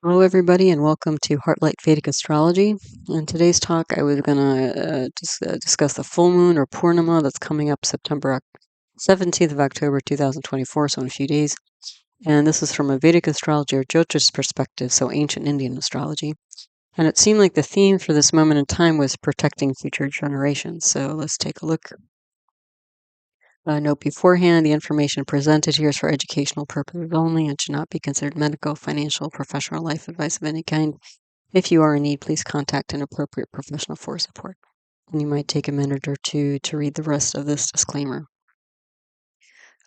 Hello, everybody, and welcome to Heartlight Vedic Astrology. In today's talk, I was going to discuss the full moon or Purnima that's coming up September 17th of October 2024, so in a few days. And this is from a Vedic astrology or Jyotish perspective, so ancient Indian astrology. And it seemed like the theme for this moment in time was protecting future generations. So let's take a look. Note beforehand, the information presented here is for educational purposes only and should not be considered medical, financial, professional, life advice of any kind. If you are in need, please contact an appropriate professional for support. And you might take a minute or two to read the rest of this disclaimer.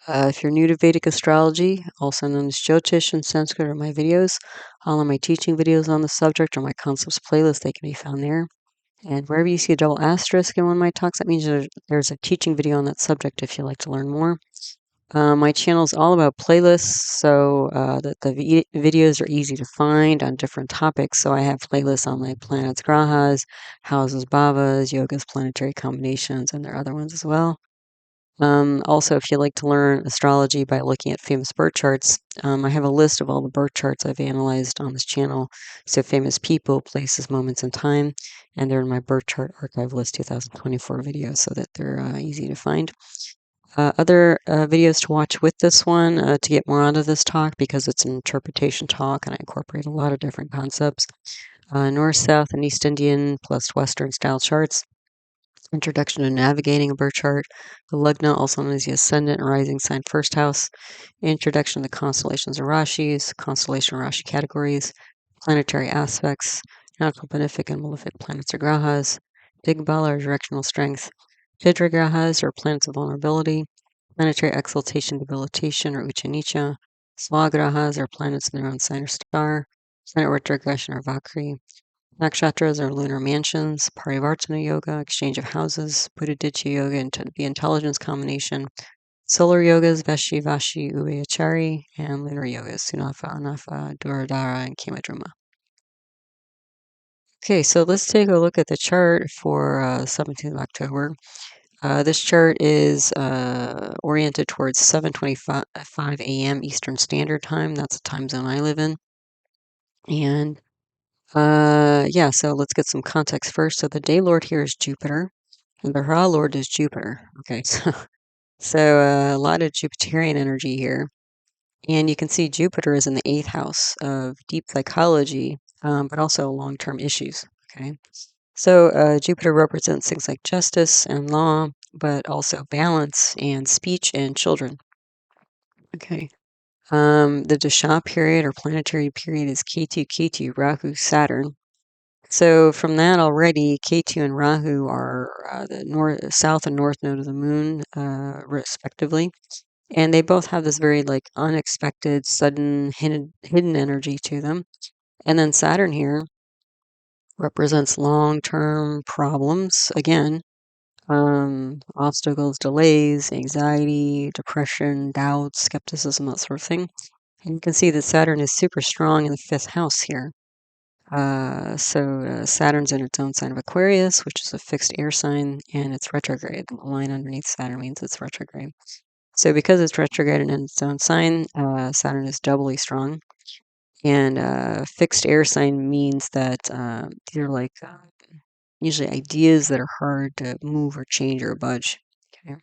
If you're new to Vedic astrology, also known as Jyotish in Sanskrit, are my videos. All of my teaching videos on the subject or my concepts playlist, they can be found there. And wherever you see a double asterisk in one of my talks, that means there's a teaching video on that subject if you'd like to learn more. My channel is all about playlists, so that the videos are easy to find on different topics. So I have playlists on like planets, grahas, houses, bhavas, yogas, planetary combinations, and there are other ones as well. Also, if you like to learn astrology by looking at famous birth charts, I have a list of all the birth charts I've analyzed on this channel. So famous people, places, moments in time, and they're in my birth chart archive list 2024 videos so that they're easy to find. Other videos to watch with this one to get more out of this talk, because it's an interpretation talk and I incorporate a lot of different concepts. North, South, and East Indian plus Western style charts. Introduction to navigating a birth chart. The Lugna, also known as the Ascendant and Rising Sign First House. Introduction to the constellations and rashis, constellation and rashi categories, planetary aspects, natural benefic and malefic planets or grahas, big bala or directional strength, chidra grahas or planets of vulnerability, planetary exaltation, debilitation or uccha nicca, grahas or planets in their own sign or star, planet retrogression or vakri, nakshatras or lunar mansions, parivartana yoga, exchange of houses, buddha-ditya yoga, and the intelligence combination, solar yogas, veshi, vashi, uveachari, and lunar yogas, sunapha, anapha, duradara, and kamadruma. Okay, so let's take a look at the chart for 17th of October. This chart is oriented towards 7:25 a.m. Eastern Standard Time. That's the time zone I live in. And yeah, so let's get some context first. So the day lord here is Jupiter, and the graha lord is Jupiter. Okay, so a lot of Jupiterian energy here. And you can see Jupiter is in the 8th house of deep psychology, but also long-term issues. Okay, so Jupiter represents things like justice and law, but also balance and speech and children. Okay. The Dasha period or planetary period is Ketu, Rahu, Saturn. So from that already, Ketu and Rahu are the north, south and north node of the moon, respectively. And they both have this very like unexpected, sudden, hidden energy to them. And then Saturn here represents long-term problems. Again, obstacles, delays, anxiety, depression, doubts, skepticism, that sort of thing. And you can see that Saturn is super strong in the 5th house here. So Saturn's in its own sign of Aquarius, which is a fixed air sign, and it's retrograde. The line underneath Saturn means it's retrograde. So because it's retrograde and in its own sign, Saturn is doubly strong. And fixed air sign means that these are like usually ideas that are hard to move or change or budge. Okay.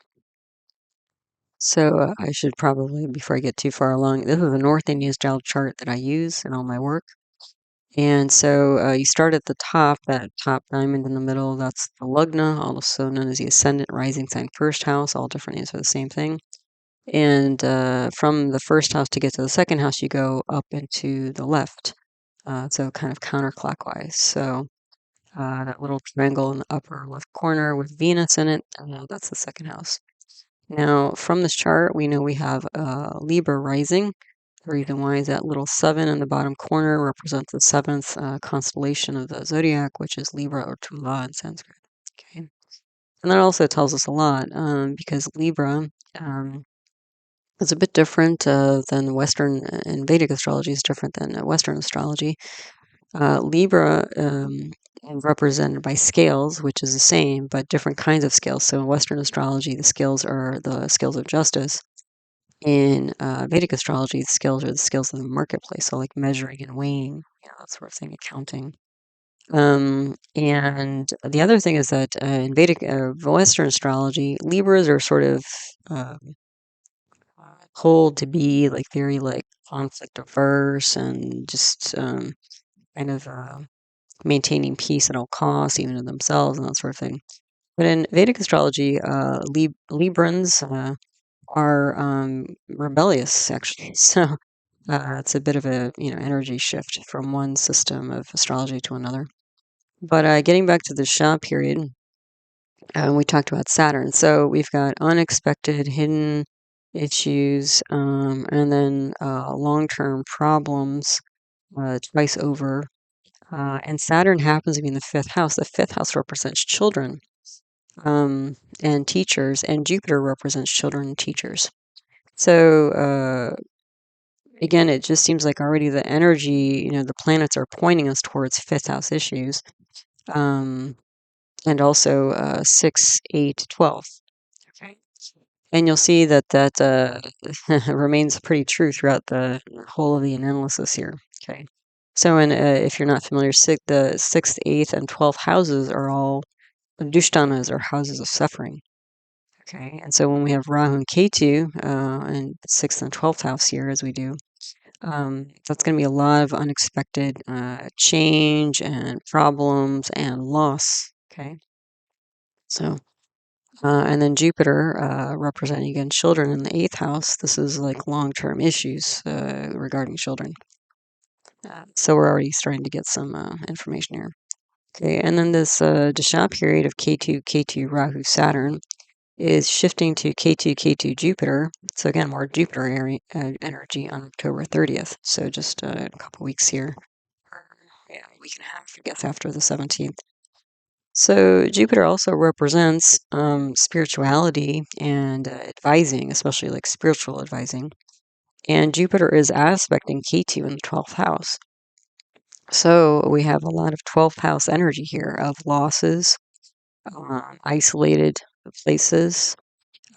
So I should probably, before I get too far along, this is a North Indian style chart that I use in all my work. And so you start at the top, that top diamond in the middle, that's the Lugna, also known as the Ascendant Rising Sign First House, all different names for the same thing. And from the first house to get to the second house, you go up into the left, so kind of counterclockwise. So that little triangle in the upper left corner with Venus in it, that's the second house. Now, from this chart, we know we have Libra rising. The reason why is that little 7 in the bottom corner represents the 7th constellation of the zodiac, which is Libra or Tula in Sanskrit. Okay, and that also tells us a lot because Libra is a bit different than Western, and Vedic astrology is different than Western astrology. Libra represented by scales, which is the same, but different kinds of scales. So in Western astrology, the scales are the scales of justice. in Vedic astrology, the scales are the scales of the marketplace, so like measuring and weighing, that sort of thing, accounting. And the other thing is that in Vedic Western astrology, Libras are sort of told to be like very like conflict averse and just kind of maintaining peace at all costs, even to themselves and that sort of thing. But in Vedic astrology, Librans are rebellious, actually. So it's a bit of a energy shift from one system of astrology to another. But getting back to the Shah period, we talked about Saturn. So we've got unexpected, hidden issues, and then long-term problems twice over. And Saturn happens to be in the fifth house. The fifth house represents children and teachers, and Jupiter represents children and teachers. So again, it just seems like already the energy, the planets are pointing us towards fifth house issues. And also 6, 8, 12. Okay. And you'll see that remains pretty true throughout the whole of the analysis here. Okay. So, if you're not familiar, the 6th, 8th, and 12th houses are all dushtanas, or houses of suffering. Okay. And so when we have Rahu and Ketu in 6th and 12th house here, as we do, that's going to be a lot of unexpected change and problems and loss. Okay. So, and then Jupiter representing again children in the 8th house. This is like long-term issues regarding children. So we're already starting to get some information here. Okay, and then this Dasha period of K2, Rahu, Saturn is shifting to K2, Jupiter. So again, more Jupiter energy on October 30th. So just a couple weeks here. Yeah, a week and a half, I guess, after the 17th. So Jupiter also represents spirituality and advising, especially like spiritual advising. And Jupiter is aspecting Ketu in the 12th house. So we have a lot of 12th house energy here of losses, isolated places,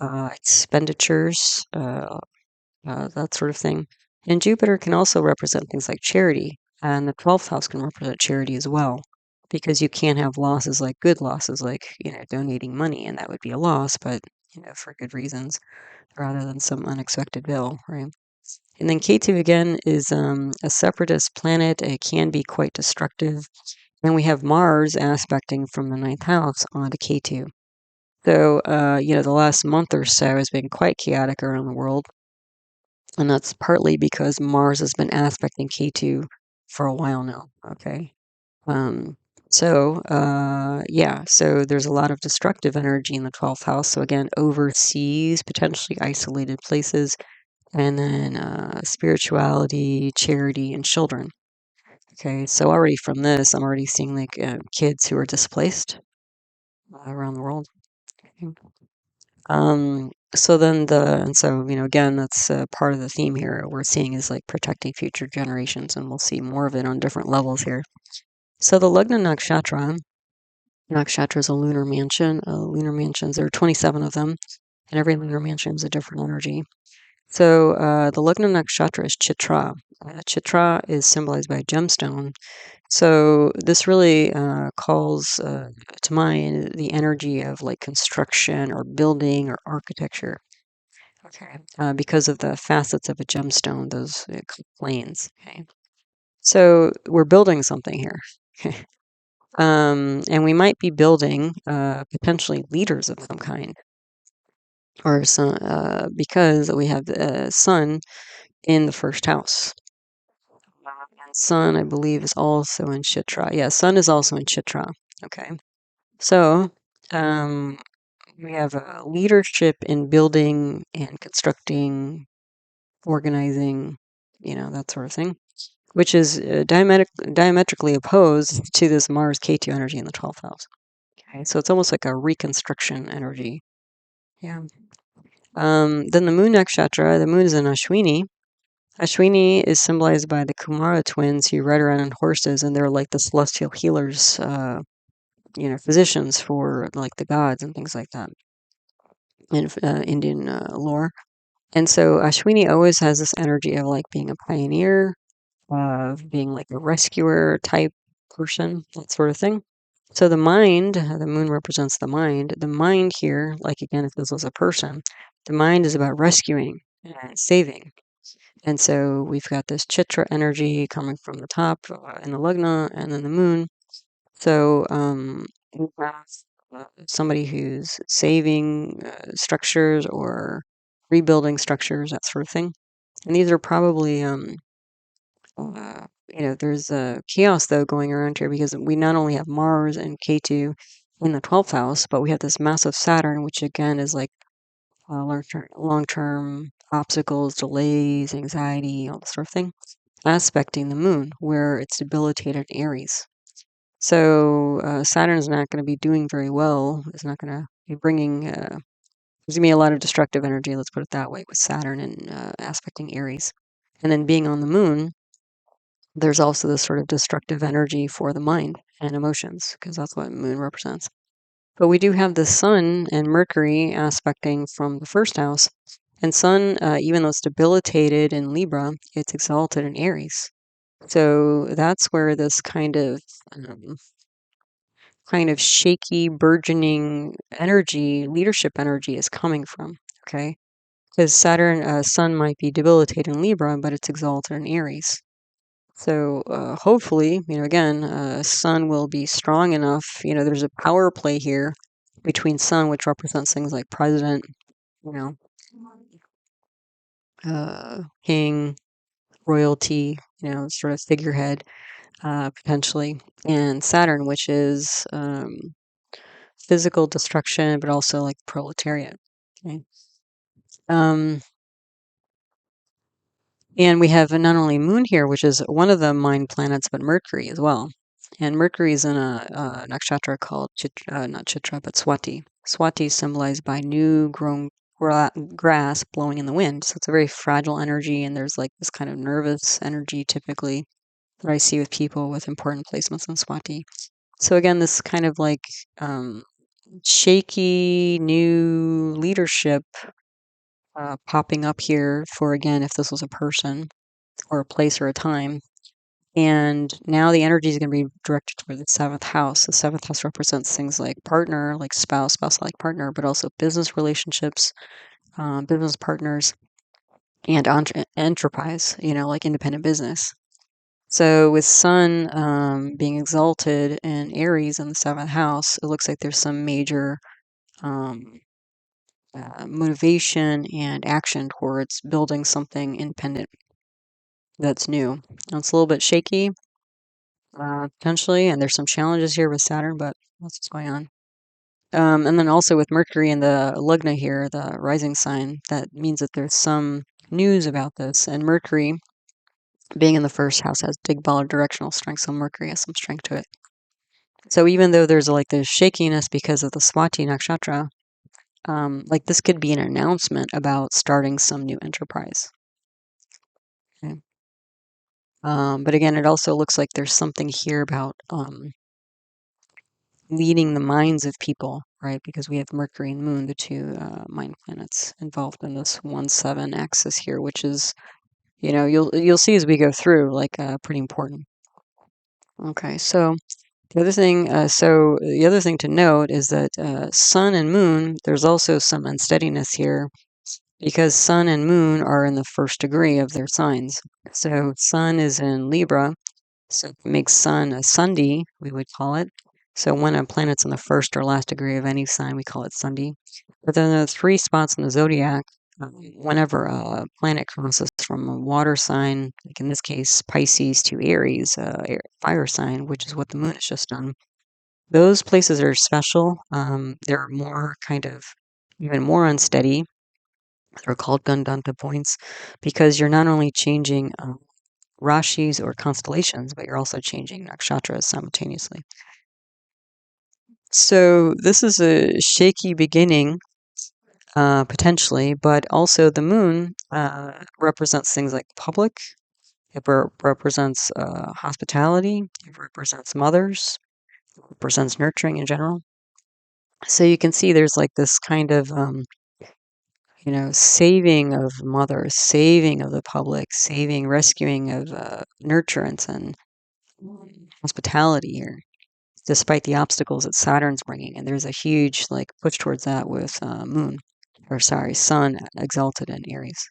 expenditures, that sort of thing. And Jupiter can also represent things like charity, and the 12th house can represent charity as well, because you can't have losses like good losses, like, donating money, and that would be a loss, but, for good reasons, rather than some unexpected bill, right? And then K2 again is a separatist planet. It can be quite destructive. And we have Mars aspecting from the 9th house onto K2. So, the last month or so has been quite chaotic around the world. And that's partly because Mars has been aspecting K2 for a while now. Okay. So there's a lot of destructive energy in the 12th house. So again, overseas, potentially isolated places, and then spirituality, charity, and children. Okay. So already from this, I'm already seeing like kids who are displaced around the world. Okay. Again, that's part of the theme here. We're seeing is like protecting future generations, and we'll see more of it on different levels here. So the Lugna nakshatra is a lunar mansion. Lunar mansions, there are 27 of them, and every lunar mansion is a different energy. So the Lugna nakshatra is chitra. Chitra is symbolized by a gemstone. So this really calls to mind the energy of like construction or building or architecture. Okay. Because of the facets of a gemstone, those planes. Okay. So we're building something here. Okay. And we might be building potentially leaders of some kind, or some, because we have the sun in the first house. And sun, I believe, is also in Chitra. Yeah, sun is also in Chitra. Okay. So we have leadership in building and constructing, organizing, that sort of thing, which is diametrically opposed to this Mars K2 energy in the 12th house. Okay, so it's almost like a reconstruction energy. Yeah. Then the moon nakshatra, the moon is in Ashwini. Ashwini is symbolized by the Kumara twins who ride around on horses, and they're like the celestial healers, physicians for like the gods and things like that in Indian lore. And so Ashwini always has this energy of like being a pioneer, of being like a rescuer type person, that sort of thing. So the mind, the moon represents the mind. The mind here, like again, if this was a person, the mind is about rescuing and saving. And so we've got this chitra energy coming from the top in the lugna and then the moon. So we have somebody who's saving structures or rebuilding structures, that sort of thing. And these are probably, there's a chaos though going around here because we not only have Mars and Ketu in the 12th house, but we have this massive Saturn, which again is like long-term obstacles, delays, anxiety, all this sort of thing, aspecting the moon, where it's debilitated in Aries. So Saturn is not going to be doing very well. It's not going to be bringing. There's going to be a lot of destructive energy. Let's put it that way, with Saturn and aspecting Aries, and then being on the moon. There's also this sort of destructive energy for the mind and emotions, because that's what moon represents. But we do have the Sun and Mercury aspecting from the first house, and Sun, even though it's debilitated in Libra, it's exalted in Aries. So that's where this um, kind of shaky, burgeoning energy, leadership energy is coming from, okay? Because Saturn, Sun might be debilitated in Libra, but it's exalted in Aries. So hopefully, again, Sun will be strong enough. There's a power play here between Sun, which represents things like president, you know, king, royalty, sort of figurehead, potentially, and Saturn, which is physical destruction, but also like proletariat. Okay. Um, and we have not only Moon here, which is one of the mind planets, but Mercury as well. And Mercury is in a nakshatra called not Chitra, but Swati. Swati is symbolized by new grown grass blowing in the wind. So it's a very fragile energy, and there's like this kind of nervous energy typically that I see with people with important placements in Swati. So again, this kind of like shaky new leadership popping up here for, again, if this was a person or a place or a time. And now the energy is going to be directed toward the seventh house. The seventh house represents things like partner, like spouse like partner, but also business relationships, business partners, and enterprise, like independent business. So with Sun being exalted in Aries in the seventh house, it looks like there's some major um, motivation and action towards building something independent that's new. Now, it's a little bit shaky, potentially, and there's some challenges here with Saturn, but that's what's going on. And then also with Mercury and the Lugna here, the rising sign, that means that there's some news about this. And Mercury, being in the first house, has bala directional strength, so Mercury has some strength to it. So even though there's like this shakiness because of the Swati nakshatra, like this could be an announcement about starting some new enterprise. Okay. But again, it also looks like there's something here about leading the minds of people, right? Because we have Mercury and Moon, the two mind planets, involved in this 1-7 axis here, which is, you'll see as we go through, like pretty important. Okay, so the other thing to note is that Sun and Moon, there's also some unsteadiness here because Sun and Moon are in the first degree of their signs. So Sun is in Libra, so it makes Sun a Sundi, we would call it. So when a planet's in the first or last degree of any sign, we call it Sundi. But then the 3 spots in the zodiac, whenever a planet crosses from a water sign, like in this case Pisces, to Aries, fire sign, which is what the moon has just done, those places are special. They're more kind of even more unsteady. They're called Gandanta points because you're not only changing rashis or constellations, but you're also changing nakshatras simultaneously. So this is a shaky beginning, potentially, but also the moon represents things like public. It represents hospitality. It represents mothers. It represents nurturing in general. So you can see there's like this kind of saving of mothers, saving of the public, saving, rescuing of nurturance and hospitality here, despite the obstacles that Saturn's bringing. And there's a huge push towards that with Sun exalted in Aries,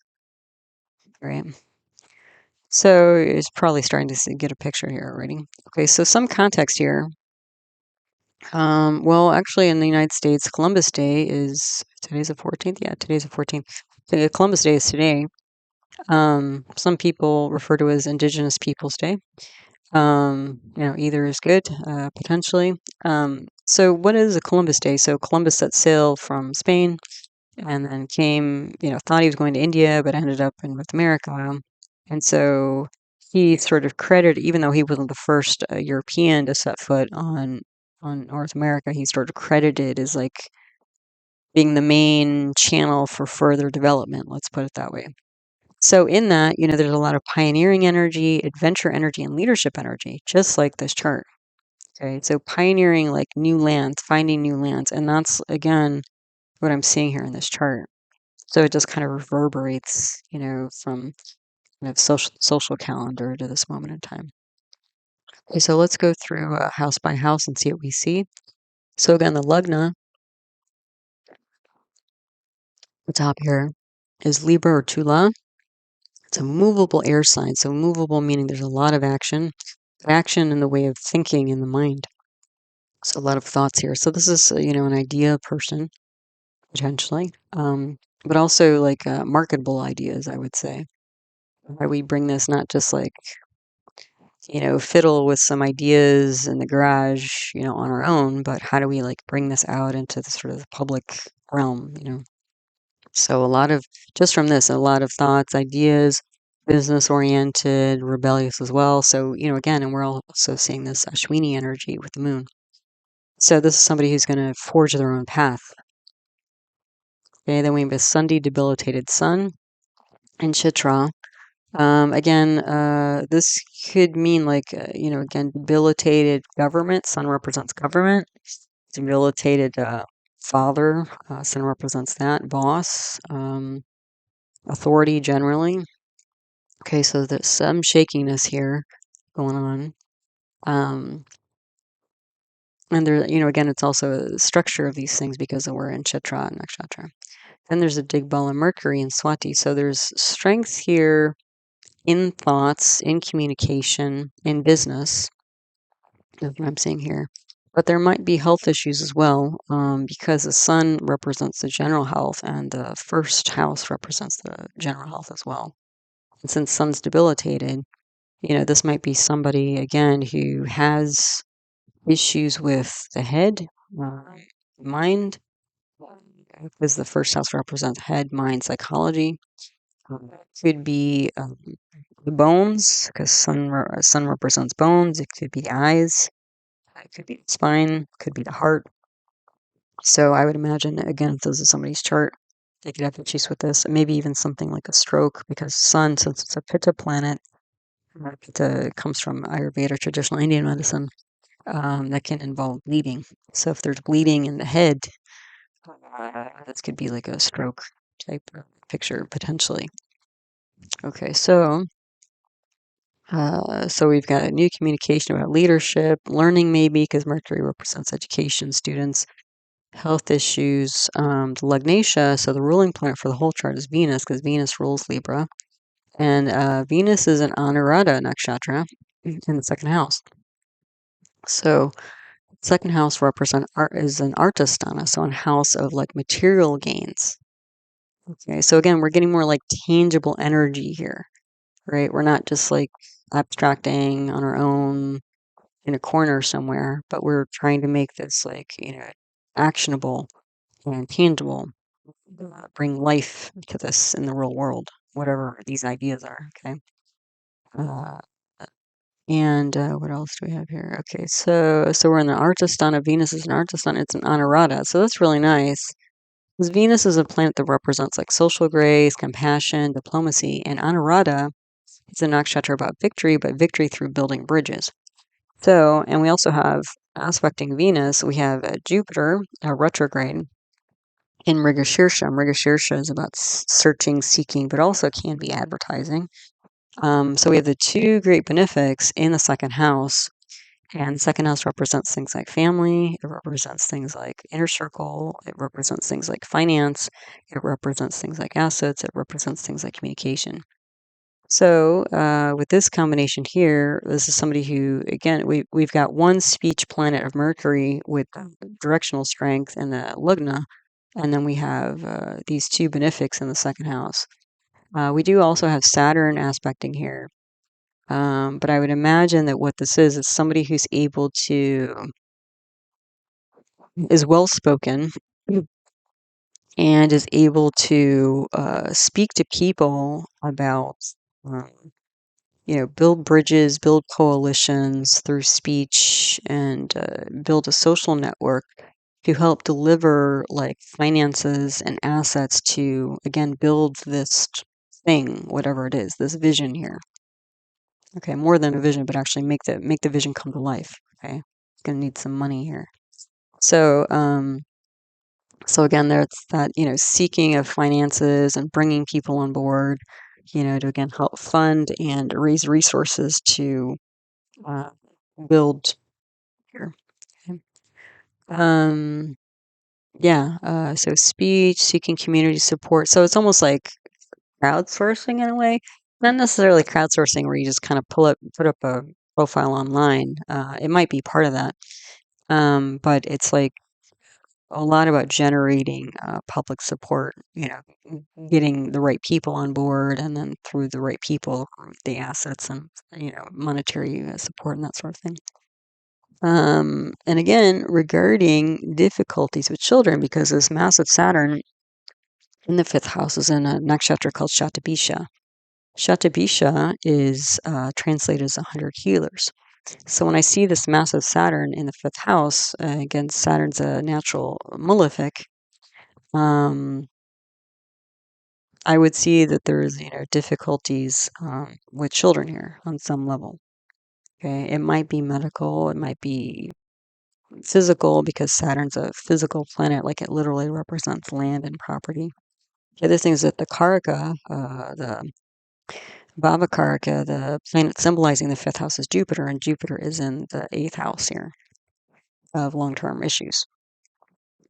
right? So it's probably starting to get a picture here already. Okay, so some context here. Well, actually, in the United States, Columbus Day is today's the 14th. Yeah, today's the 14th. Columbus Day is today. Some people refer to it as Indigenous Peoples Day. Either is good, potentially. So what is a Columbus Day? So Columbus set sail from Spain and then came, thought he was going to India, but ended up in North America. And so he sort of credited, even though he wasn't the first European to set foot on North America, he's sort of credited as being the main channel for further development, let's put it that way. So in that, there's a lot of pioneering energy, adventure energy, and leadership energy, just like this chart. Okay, so pioneering new lands, finding new lands, and that's again what I'm seeing here in this chart. So it just kind of reverberates, from social calendar to this moment in time. Okay, so let's go through house by house and see what we see. So again, the Lugna, the top here, is Libra or Tula. It's a movable air sign. So movable meaning there's a lot of action in the way of thinking in the mind. So a lot of thoughts here. So this is, an idea person, potentially, but also marketable ideas, I would say. How we bring this not just fiddle with some ideas in the garage, on our own, but how do we bring this out into the sort of the public realm, So a lot of, just from this, a lot of thoughts, ideas, business oriented, rebellious as well. So, again, and we're also seeing this Ashwini energy with the moon. So this is somebody who's going to forge their own path. Okay, then we have a Sunday debilitated sun and chitra. Again, this could mean again, debilitated government. Sun represents government. Debilitated father. Sun represents that. Boss. Authority generally. Okay, so there's some shakiness here going on. And there, again, it's also a structure of these things because we're in Chitra and Nakshatra. Then there's a Digbala Mercury in Swati. So there's strength here in thoughts, in communication, in business. That's what I'm seeing here. But there might be health issues as well because the sun represents the general health and the first house represents the general health as well. And since sun's debilitated, this might be somebody, again, who has issues with the head, mind, because the first house represents head, mind, psychology. Could be the bones, because sun represents bones. It could be eyes. It could be the spine. Could be the heart. So I would imagine, again, if this is somebody's chart, they could have issues with this. Maybe even something like a stroke, because sun, since it's a Pitta planet, Pitta comes from Ayurveda, traditional Indian medicine, that can involve bleeding. So if there's bleeding in the head, this could be like a stroke type of picture potentially. Okay, so we've got a new communication about leadership, learning maybe, because Mercury represents education, students, health issues, the Lugnatia. So the ruling planet for the whole chart is Venus, because Venus rules Libra, and Venus is an Anuradha nakshatra in the second house. So second house is an artistana, so a house of material gains. Okay, so again, we're getting more tangible energy here, right? We're not just abstracting on our own in a corner somewhere, but we're trying to make this actionable and tangible, bring life to this in the real world, whatever these ideas are. Okay. And what else do we have here? Okay, so we're in the Artistana. Venus is an Artistana. It's an Anuradha, so that's really nice. Because Venus is a planet that represents social grace, compassion, diplomacy, and Anuradha is a nakshatra about victory, but victory through building bridges. So, and we also have aspecting Venus. We have Jupiter, a retrograde, in Mrigashirsha. Mrigashirsha is about searching, seeking, but also can be advertising. So we have the two great benefics in the second house, and the second house represents things like family, it represents things like inner circle, it represents things like finance, it represents things like assets, it represents things like communication. So with this combination here, this is somebody who, again, we've got one speech planet of Mercury with directional strength in the lugna, and then we have these two benefics in the second house. We do also have Saturn aspecting here. But I would imagine that what this is somebody who's able is well spoken and is able to speak to people about, um, build bridges, build coalitions through speech, and build a social network to help deliver like finances and assets to, again, build this thing, whatever it is, this vision here. Okay, more than a vision, but actually make the vision come to life. Okay, it's gonna need some money here. So, so again, there's that seeking of finances and bringing people on board, to again help fund and raise resources to uh, build here. Okay. Yeah. So speech, seeking community support. So it's almost like crowdsourcing in a way. Not necessarily crowdsourcing where you just kind of put up a profile online. It might be part of that, but it's like a lot about generating public support. Getting the right people on board, and then through the right people, the assets and monetary support and that sort of thing. And again, regarding difficulties with children, because this massive Saturn in the fifth house is in a nakshatra called Shatabisha. Shatabisha is translated as 100 healers. So when I see this massive Saturn in the fifth house, again, Saturn's a natural malefic, I would see that there's, difficulties with children here on some level. Okay, it might be medical, it might be physical because Saturn's a physical planet, like it literally represents land and property. The other thing is that the Karaka, the Bhavakaraka, the planet symbolizing the fifth house is Jupiter, and Jupiter is in the eighth house here of long-term issues.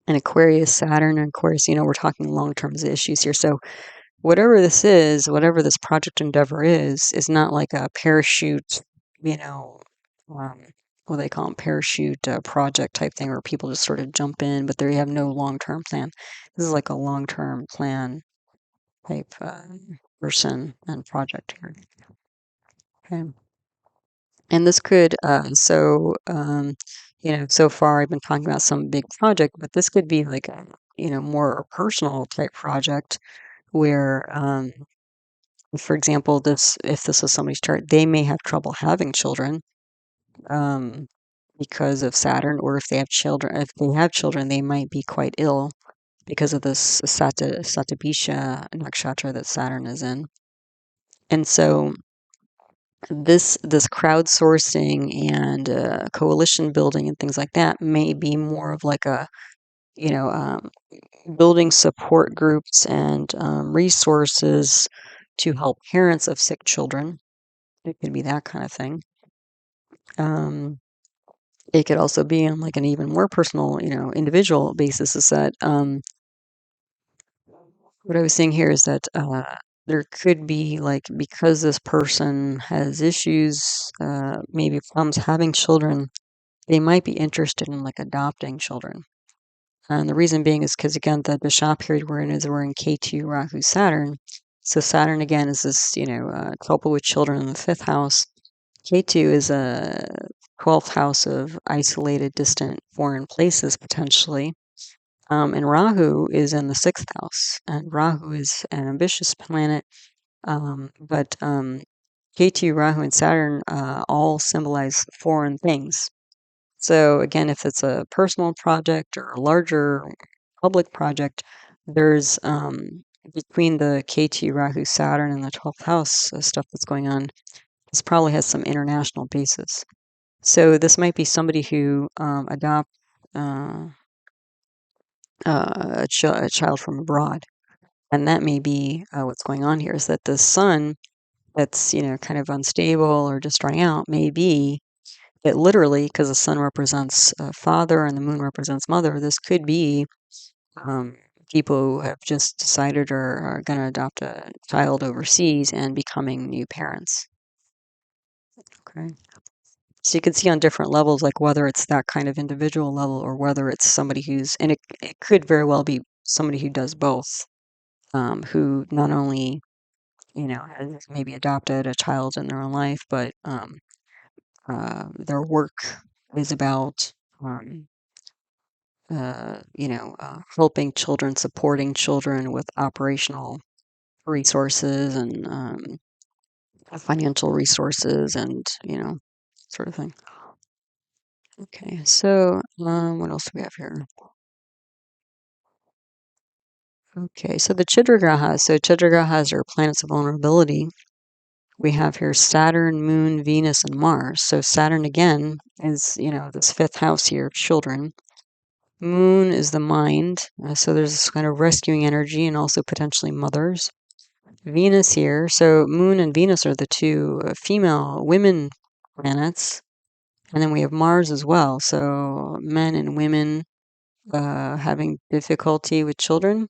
And Aquarius, Saturn, and Aquarius, we're talking long-term issues here. So whatever this is, whatever this project endeavor is not like a parachute, what they call them, parachute project type thing where people just sort of jump in, but they have no long-term plan. This is like a long-term plan type person and project here. Okay. And this could, so far I've been talking about some big project, but this could be like a, more personal type project where, for example, if this is somebody's chart, they may have trouble having children, because of Saturn, or if they have children, they might be quite ill because of this Satabisha nakshatra that Saturn is in. And so this crowdsourcing and coalition building and things like that may be more of like a, you know, um, building support groups and resources to help parents of sick children. It could be that kind of thing. It could also be on like an even more personal, individual basis. Is that what I was saying here is that there could be like, because this person has issues, maybe problems having children, they might be interested in like adopting children. And the reason being is because, again, the Dasha period we're in K2 Rahu Saturn. So Saturn again is this, couple with children in the fifth house. K2 is a 12th house of isolated, distant, foreign places potentially. And Rahu is in the sixth house, and Rahu is an ambitious planet. But K2, Rahu, and Saturn all symbolize foreign things. So again, if it's a personal project or a larger public project, there's between the K2, Rahu, Saturn, and the 12th house stuff that's going on, this probably has some international basis. So this might be somebody who a child from abroad. And that may be what's going on here, is that the sun that's, kind of unstable or just drying out may be it literally, because the sun represents father and the moon represents mother. This could be um, people who have just decided or are going to adopt a child overseas and becoming new parents. Okay. So you can see on different levels, like whether it's that kind of individual level or whether it's somebody and it could very well be somebody who does both, who not only, has maybe adopted a child in their own life, but their work is about, helping children, supporting children with operational resources and financial resources and, sort of thing. Okay, so what else do we have here? Okay, so the chidra grahas. So chidra grahas are planets of vulnerability. We have here Saturn, Moon, Venus, and Mars. So Saturn again is, this fifth house here, children. Moon is the mind. So there's this kind of rescuing energy and also potentially mothers. Venus here. So Moon and Venus are the two female women planets. And then we have Mars as well. So men and women having difficulty with children.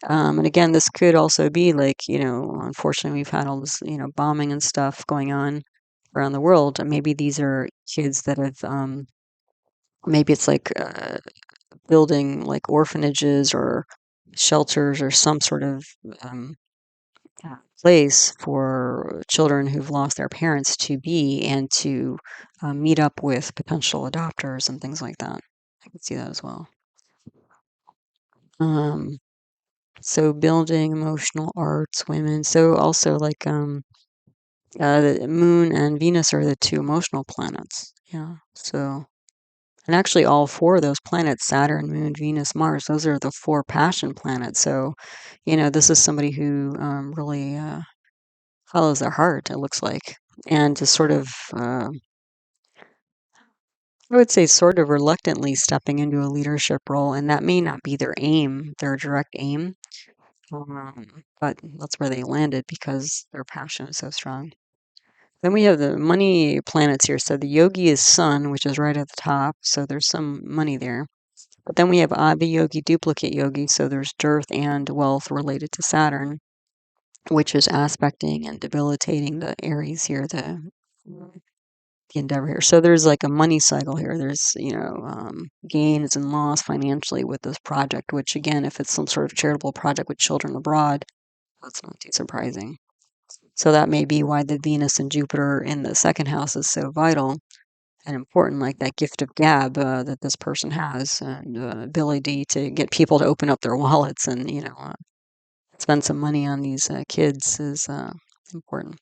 And again, this could also be like, unfortunately, we've had all this, bombing and stuff going on around the world. And maybe these are kids that have, maybe it's like building like orphanages or shelters or some sort of place for children who've lost their parents to be and to meet up with potential adopters and things like that. I can see that as well. Um, so building emotional arts, women. So also like the Moon and Venus are the two emotional planets. Yeah. So and actually all four of those planets, Saturn, Moon, Venus, Mars, those are the four passion planets. So, this is somebody who really follows their heart, it looks like, and is sort of, I would say, sort of reluctantly stepping into a leadership role, and that may not be their aim, their direct aim, but that's where they landed because their passion is so strong. Then we have the money planets here. So the yogi is sun, which is right at the top, so there's some money there. But then we have Abhi yogi, duplicate yogi, so there's dearth and wealth related to Saturn, which is aspecting and debilitating the Aries here, the endeavor here. So there's like a money cycle here. There's, gains and loss financially with this project, which again, if it's some sort of charitable project with children abroad, that's not too surprising. So that may be why the Venus and Jupiter in the second house is so vital and important, like that gift of gab that this person has and ability to get people to open up their wallets and, spend some money on these kids is important.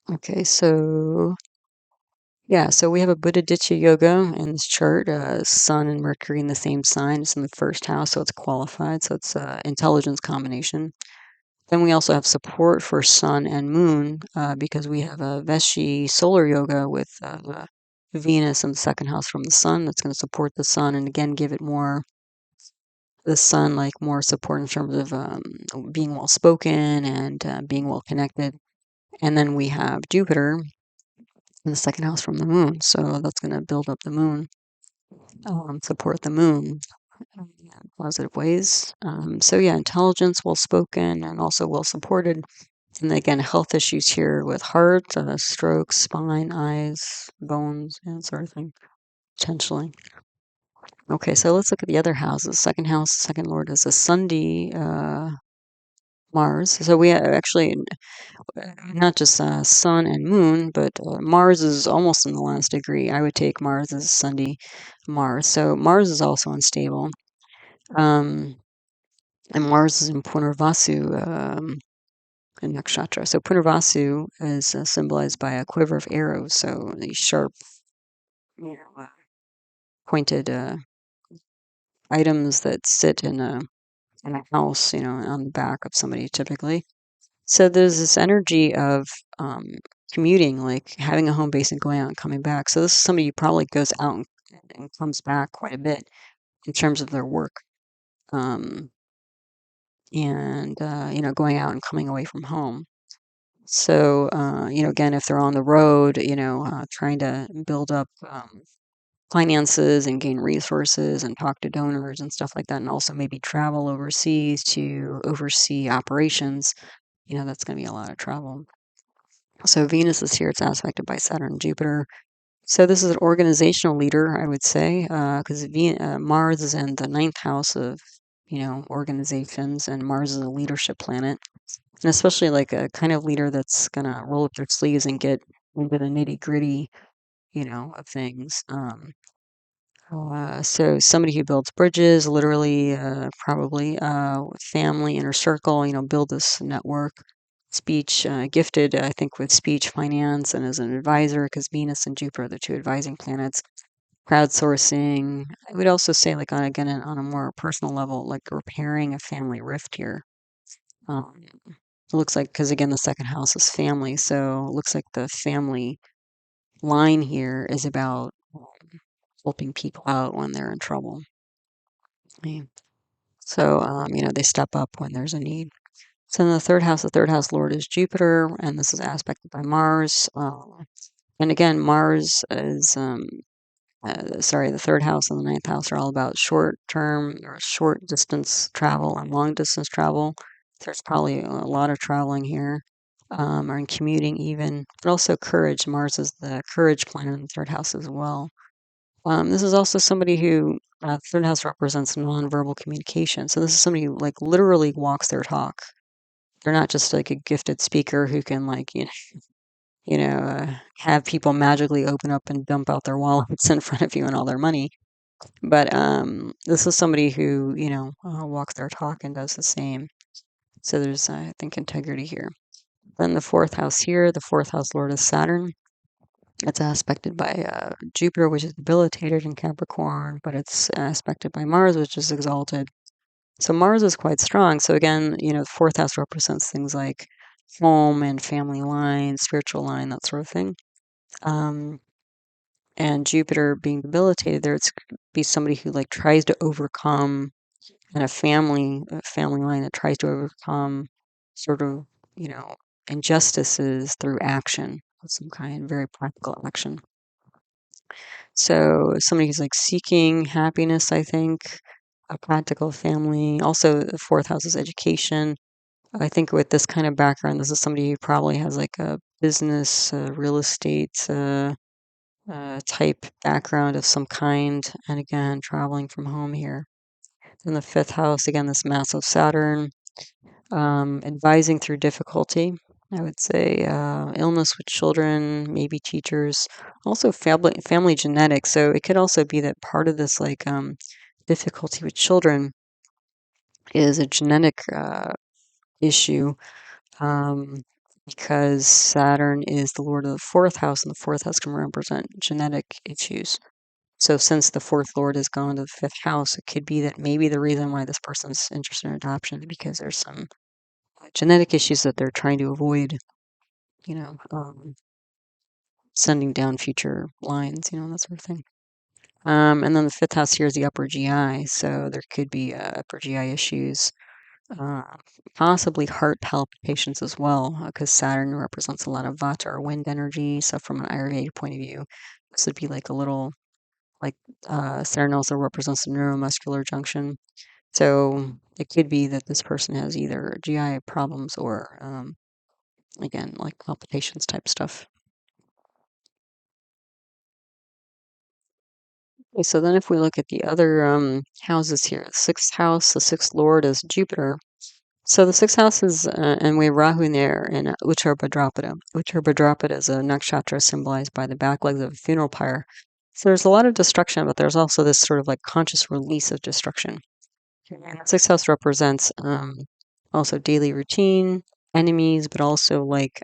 Okay, so yeah, so we have a Buddha Ditya Yoga in this chart, Sun and Mercury in the same sign. It's in the first house, so it's qualified. So it's intelligence combination. Then we also have support for Sun and Moon because we have a Veshi solar yoga with Venus in the second house from the Sun. That's going to support the Sun and again give it the Sun like more support in terms of being well spoken and being well connected. And then we have Jupiter in the second house from the Moon, so that's going to build up the Moon, support the Moon in positive ways. So yeah, intelligence, well spoken, and also well supported. And again, health issues here with heart, stroke, spine, eyes, bones, and sort of thing, potentially. Okay, so let's look at the other houses. Second house, second lord is a Sundi Mars. So we actually not just Sun and Moon, but Mars is almost in the last degree. I would take Mars as Sundi Mars. So Mars is also unstable. Um, and Mars is in Punarvasu nakshatra. So Punarvasu is symbolized by a quiver of arrows. So these sharp, pointed items that sit in a house, on the back of somebody typically. So there's this energy of commuting, like having a home base and going out and coming back. So this is somebody who probably goes out and comes back quite a bit in terms of their work. and going out and coming away from home. So again, if they're on the road, trying to build up finances and gain resources and talk to donors and stuff like that, and also maybe travel overseas to oversee operations, that's going to be a lot of travel. So Venus is here. It's aspected by Saturn and Jupiter. So this is an organizational leader, I would say, because Mars is in the ninth house of, organizations, and Mars is a leadership planet, and especially like a kind of leader that's gonna roll up their sleeves and get into the nitty gritty, of things. So somebody who builds bridges, literally, probably, with family, inner circle, build this network. Speech, gifted, I think, with speech, finance, and as an advisor, because Venus and Jupiter are the two advising planets. Crowdsourcing. I would also say, like, again, on a more personal level, like repairing a family rift here. It looks like, because again, the second house is family, so it looks like the family line here is about helping people out when they're in trouble. Okay. So, they step up when there's a need. So in the third house lord is Jupiter, and this is aspected by Mars. And again, Mars is, the third house and the ninth house are all about short term or short distance travel and long distance travel. There's probably a lot of traveling here, or in commuting even, but also courage. Mars is the courage planet in the third house as well. This is also somebody who, third house represents nonverbal communication. So this is somebody who like literally walks their talk. They're not just like a gifted speaker who can like, have people magically open up and dump out their wallets in front of you and all their money. But this is somebody who, walks their talk and does the same. So there's, I think, integrity here. Then the fourth house here, the fourth house lord is Saturn. It's aspected by Jupiter, which is debilitated in Capricorn, but it's aspected by Mars, which is exalted. So Mars is quite strong. So again, the fourth house represents things like home and family line, spiritual line, that sort of thing. And Jupiter being debilitated, there it's be somebody who like tries to overcome, and a family line that tries to overcome sort of, injustices through action of some kind, very practical action. So somebody who's like seeking happiness, I think, a practical family. Also, the fourth house is education. I think with this kind of background, this is somebody who probably has like a business, real estate type background of some kind. And again, traveling from home here. In the fifth house, again, this massive Saturn, advising through difficulty. I would say illness with children, maybe teachers, also family genetics. So it could also be that part of this like difficulty with children is a genetic issue, because Saturn is the lord of the fourth house, and the fourth house can represent genetic issues. So since the fourth lord has gone to the fifth house, it could be that maybe the reason why this person's interested in adoption is because there's some genetic issues that they're trying to avoid, you know, um, sending down future lines, that sort of thing. And then the fifth house here is the upper GI, so there could be upper GI issues, uh, possibly heart palpitations as well, because Saturn represents a lot of vata or wind energy. So from an Ayurvedic point of view, this would be like a little like Saturn also represents the neuromuscular junction. So it could be that this person has either GI problems or, again, like palpitations type stuff. Okay, so then if we look at the other houses here, the sixth house, the sixth lord is Jupiter. So the sixth house is, and we have Rahu in there, in Uttara Bhadrapada. Uttara Bhadrapada is a nakshatra symbolized by the back legs of a funeral pyre. So there's a lot of destruction, but there's also this sort of like conscious release of destruction. And the sixth house represents also daily routine, enemies, but also like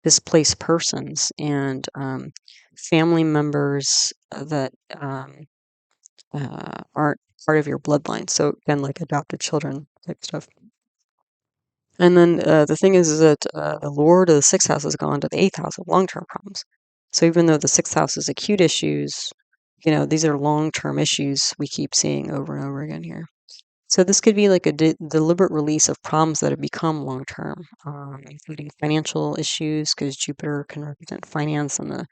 displaced persons and family members that aren't part of your bloodline. So again, like adopted children type stuff. And then the thing is that the lord of the sixth house has gone to the eighth house of long-term problems. So even though the sixth house is acute issues, these are long-term issues we keep seeing over and over again here. So this could be like a deliberate release of problems that have become long-term, including financial issues, because Jupiter can represent finance and the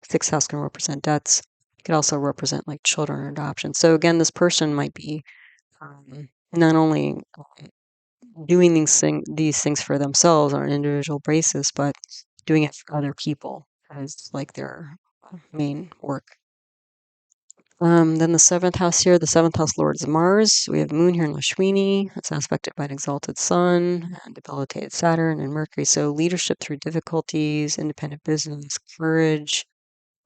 sixth house can represent debts. It could also represent like children or adoption. So again, this person might be not only doing these things for themselves on an individual basis, but doing it for other people as like their main work. Then the seventh house here, the seventh house lord is Mars. We have Moon here in Ashwini. It's aspected by an exalted Sun, and debilitated Saturn and Mercury. So leadership through difficulties, independent business, courage.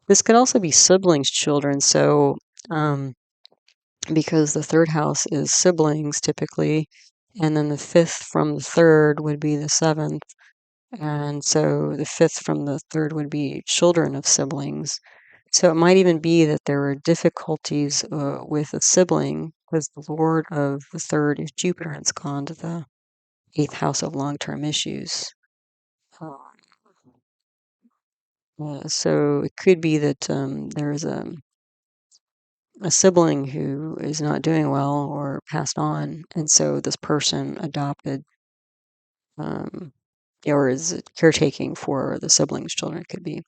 This could also be siblings, children. So because the third house is siblings typically, and then the fifth from the third would be the seventh. And so the fifth from the third would be children of siblings. So it might even be that there are difficulties with a sibling because the lord of the third is Jupiter and it's gone to the eighth house of long-term issues. So it could be that there is a sibling who is not doing well or passed on, and so this person adopted um, or is caretaking for the siblings' children. It could be.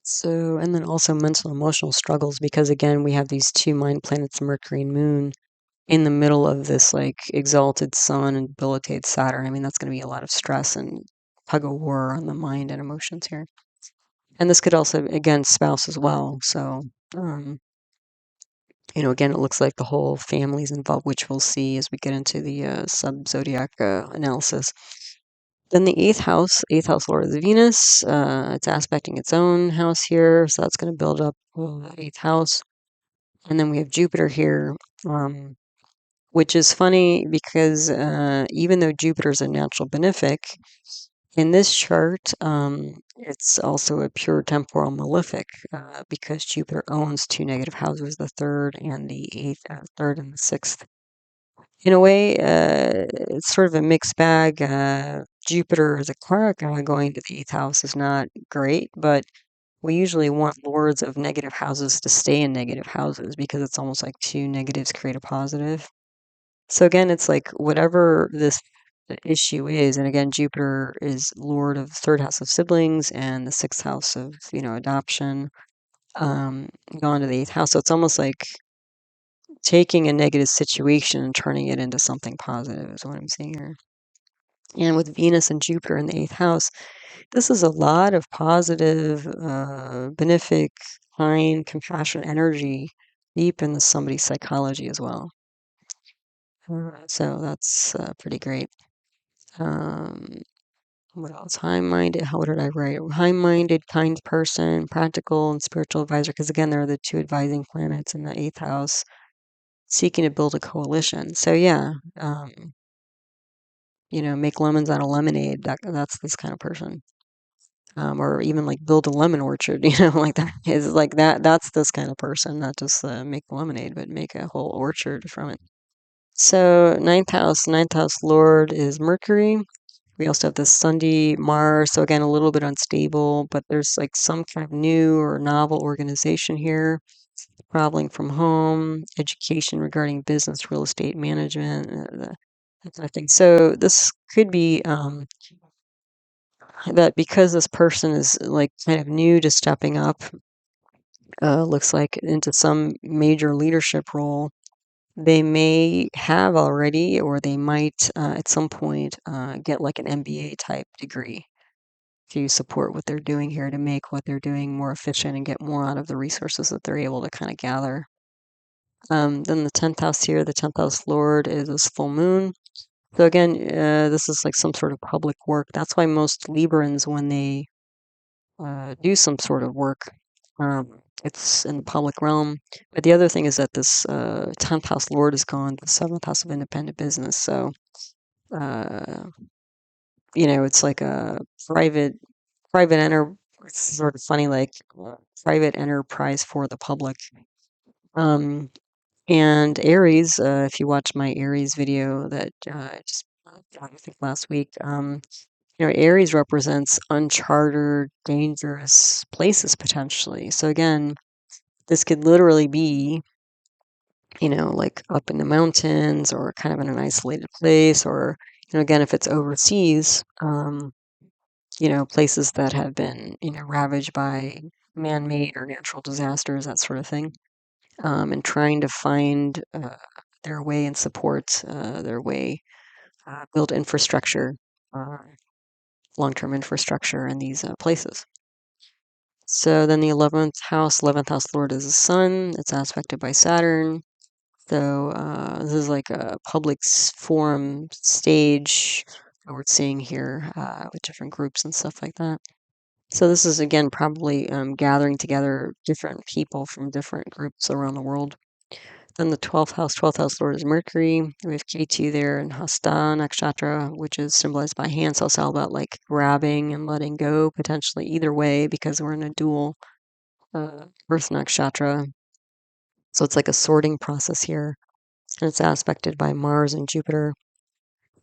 So, and then also mental emotional struggles because again, we have these two mind planets, Mercury and Moon, in the middle of this like exalted Sun and debilitated Saturn. I mean, that's going to be a lot of stress and tug of war on the mind and emotions here. And this could also, again, spouse as well. So, again, it looks like the whole family's involved, which we'll see as we get into the sub zodiac analysis. Then the eighth house lord is Venus. It's aspecting its own house here, so that's going to build up eighth house. And then we have Jupiter here, which is funny because even though Jupiter is a natural benefic, in this chart, it's also a pure temporal malefic because Jupiter owns two negative houses, the third and the eighth, third and the sixth. In a way, it's sort of a mixed bag. Jupiter as a karaka going to the eighth house is not great, but we usually want lords of negative houses to stay in negative houses because it's almost like two negatives create a positive. So again, it's like whatever this issue is, and again, Jupiter is lord of the third house of siblings and the sixth house of, adoption, gone to the eighth house. So it's almost like taking a negative situation and turning it into something positive is what I'm seeing here. And with Venus and Jupiter in the eighth house, this is a lot of positive, benefic, kind, compassionate energy deep in somebody's psychology as well. So that's pretty great. What else? High-minded. How did I write? High-minded, kind person, practical, and spiritual advisor. Because again, there are the two advising planets in the eighth house, seeking to build a coalition. So yeah, make lemons out of lemonade. That's this kind of person. Or even like build a lemon orchard. Like that is like that. That's this kind of person. Not just make lemonade, but make a whole orchard from it. So ninth house lord is Mercury. We also have the Sunday Mars, so again, a little bit unstable, but there's like some kind of new or novel organization here, traveling from home, education regarding business, real estate management, that kind of thing. So this could be that because this person is like kind of new to stepping up, looks like into some major leadership role, they may have already, or they might at some point get like an MBA type degree to support what they're doing here to make what they're doing more efficient and get more out of the resources that they're able to kind of gather. Then the 10th house here, the 10th house lord is this full moon. So again, this is like some sort of public work. That's why most Librans, when they do some sort of work, it's in the public realm. But the other thing is that this 10th house lord is gone to the 7th house of independent business. So, uh, it's like a private enter. It's sort of funny, like private enterprise for the public. And Aries, if you watch my Aries video that I just I think last week, Aries represents uncharted, dangerous places potentially. So again, this could literally be like up in the mountains or kind of in an isolated place, or, again, if it's overseas, places that have been, ravaged by man-made or natural disasters, that sort of thing, and trying to find their way and support their way, build infrastructure, uh, long-term infrastructure in these places. So then the 11th house lord is the sun. It's aspected by Saturn. So this is like a public forum stage that we're seeing here with different groups and stuff like that. So this is, again, probably gathering together different people from different groups around the world. Then the 12th house lord is Mercury. We have Ketu there and Hasta nakshatra, which is symbolized by hands. So it's all about like grabbing and letting go, potentially either way, because we're in a dual Earth nakshatra. So it's like a sorting process here. And it's aspected by Mars and Jupiter.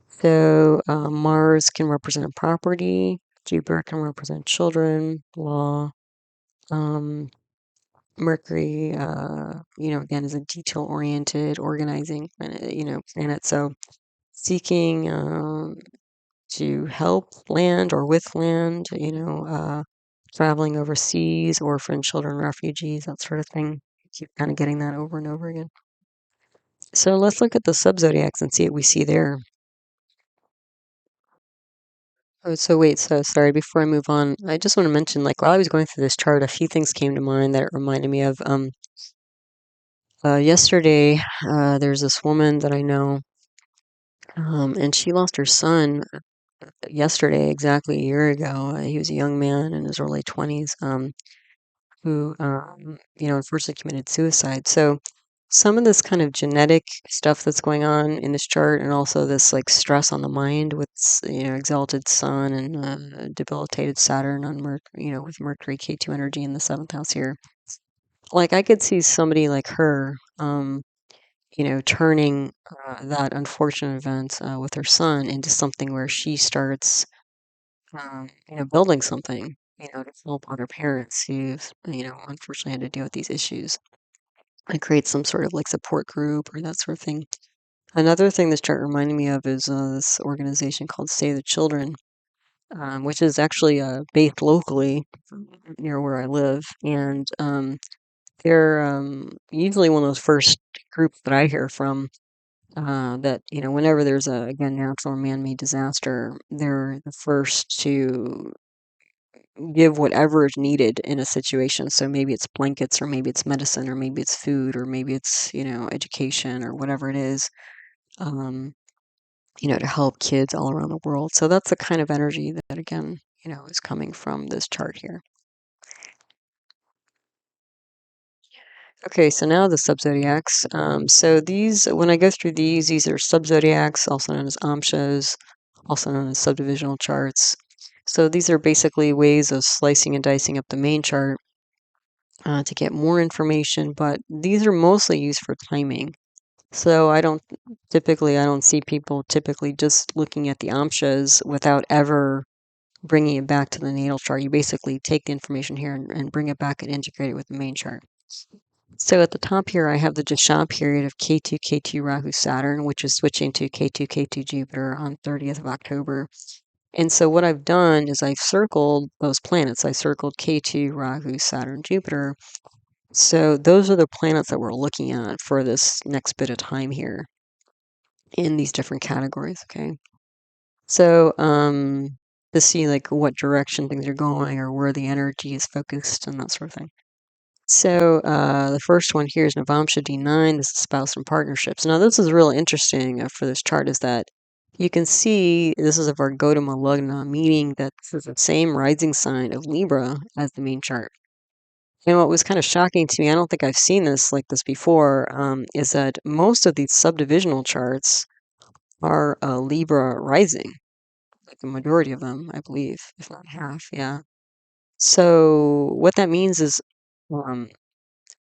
So Mars can represent property, Jupiter can represent children, law. Mercury, again, is a detail-oriented, organizing planet. So seeking to help land or with land, traveling overseas, orphan children, refugees, that sort of thing. Keep kind of getting that over and over again. So let's look at the subzodiacs and see what we see there. Oh, so wait, so sorry, before I move on, I just want to mention, like, while I was going through this chart, a few things came to mind that it reminded me of. Yesterday, there's this woman that I know, and she lost her son yesterday, exactly a year ago. He was a young man in his early 20s, who, unfortunately committed suicide. So some of this kind of genetic stuff that's going on in this chart, and also this like stress on the mind with, exalted sun and debilitated Saturn on Mercury, with Mercury K2 energy in the 7th house here. Like I could see somebody like her, turning that unfortunate event with her son into something where she starts, building something, to help other parents who, unfortunately had to deal with these issues, and create some sort of like support group or that sort of thing. Another thing this chart reminded me of is this organization called Save the Children, which is actually based locally near where I live, and they're usually one of those first groups that I hear from. That whenever there's a, again, natural or man-made disaster, they're the first to give whatever is needed in a situation. So maybe it's blankets, or maybe it's medicine, or maybe it's food, or maybe it's education, or whatever it is, um, to help kids all around the world. So that's the kind of energy that, again, is coming from this chart here. Okay, so now the subzodiacs. So these, when I go through these are subzodiacs, also known as amshas, also known as subdivisional charts. So these are basically ways of slicing and dicing up the main chart to get more information, but these are mostly used for timing. So I don't see people typically just looking at the amshas without ever bringing it back to the natal chart. You basically take the information here and bring it back and integrate it with the main chart. So at the top here, I have the Dasha period of K2 Rahu Saturn, which is switching to K2 Jupiter on 30th of October. And so what I've done is I've circled those planets. I circled K2, Rahu, Saturn, Jupiter. So those are the planets that we're looking at for this next bit of time here in these different categories, okay? So to see like what direction things are going or where the energy is focused and that sort of thing. So the first one here is Navamsha D9. This is spouse and partnerships. Now this is real interesting for this chart, is that you can see this is a Vargodama Lagna, meaning that this is the same rising sign of Libra as the main chart. And what was kind of shocking to me, I don't think I've seen this like this before, is that most of these subdivisional charts are Libra rising, like the majority of them, I believe, if not half, yeah. So what that means is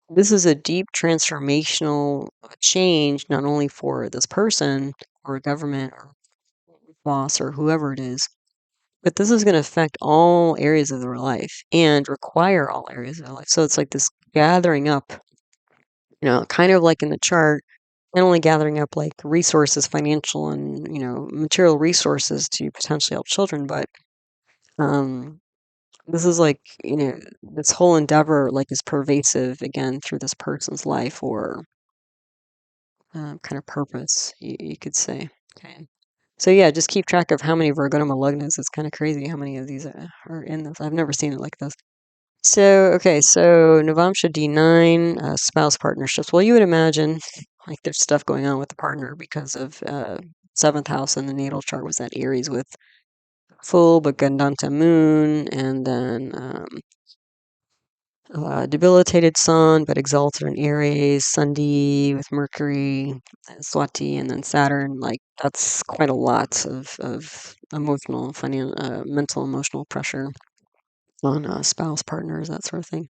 this is a deep transformational change, not only for this person or a government or boss or whoever it is, but this is going to affect all areas of their life and require all areas of their life. So it's like this gathering up kind of like in the chart, not only gathering up like resources, financial and, material resources to potentially help children, but this is like, this whole endeavor like is pervasive again through this person's life or kind of purpose, you could say. Okay. So yeah, just keep track of how many Virgotama lugnas. It's kind of crazy how many of these are in this. I've never seen it like this. So, okay, so Navamsha D9, spouse partnerships. Well, you would imagine like there's stuff going on with the partner because of seventh house in the natal chart was that Aries with full but Gandanta moon, and then debilitated sun but exalted in Aries, Sundi with Mercury, Swati, and then Saturn. Like that's quite a lot of emotional, mental, emotional pressure on spouse partners, that sort of thing.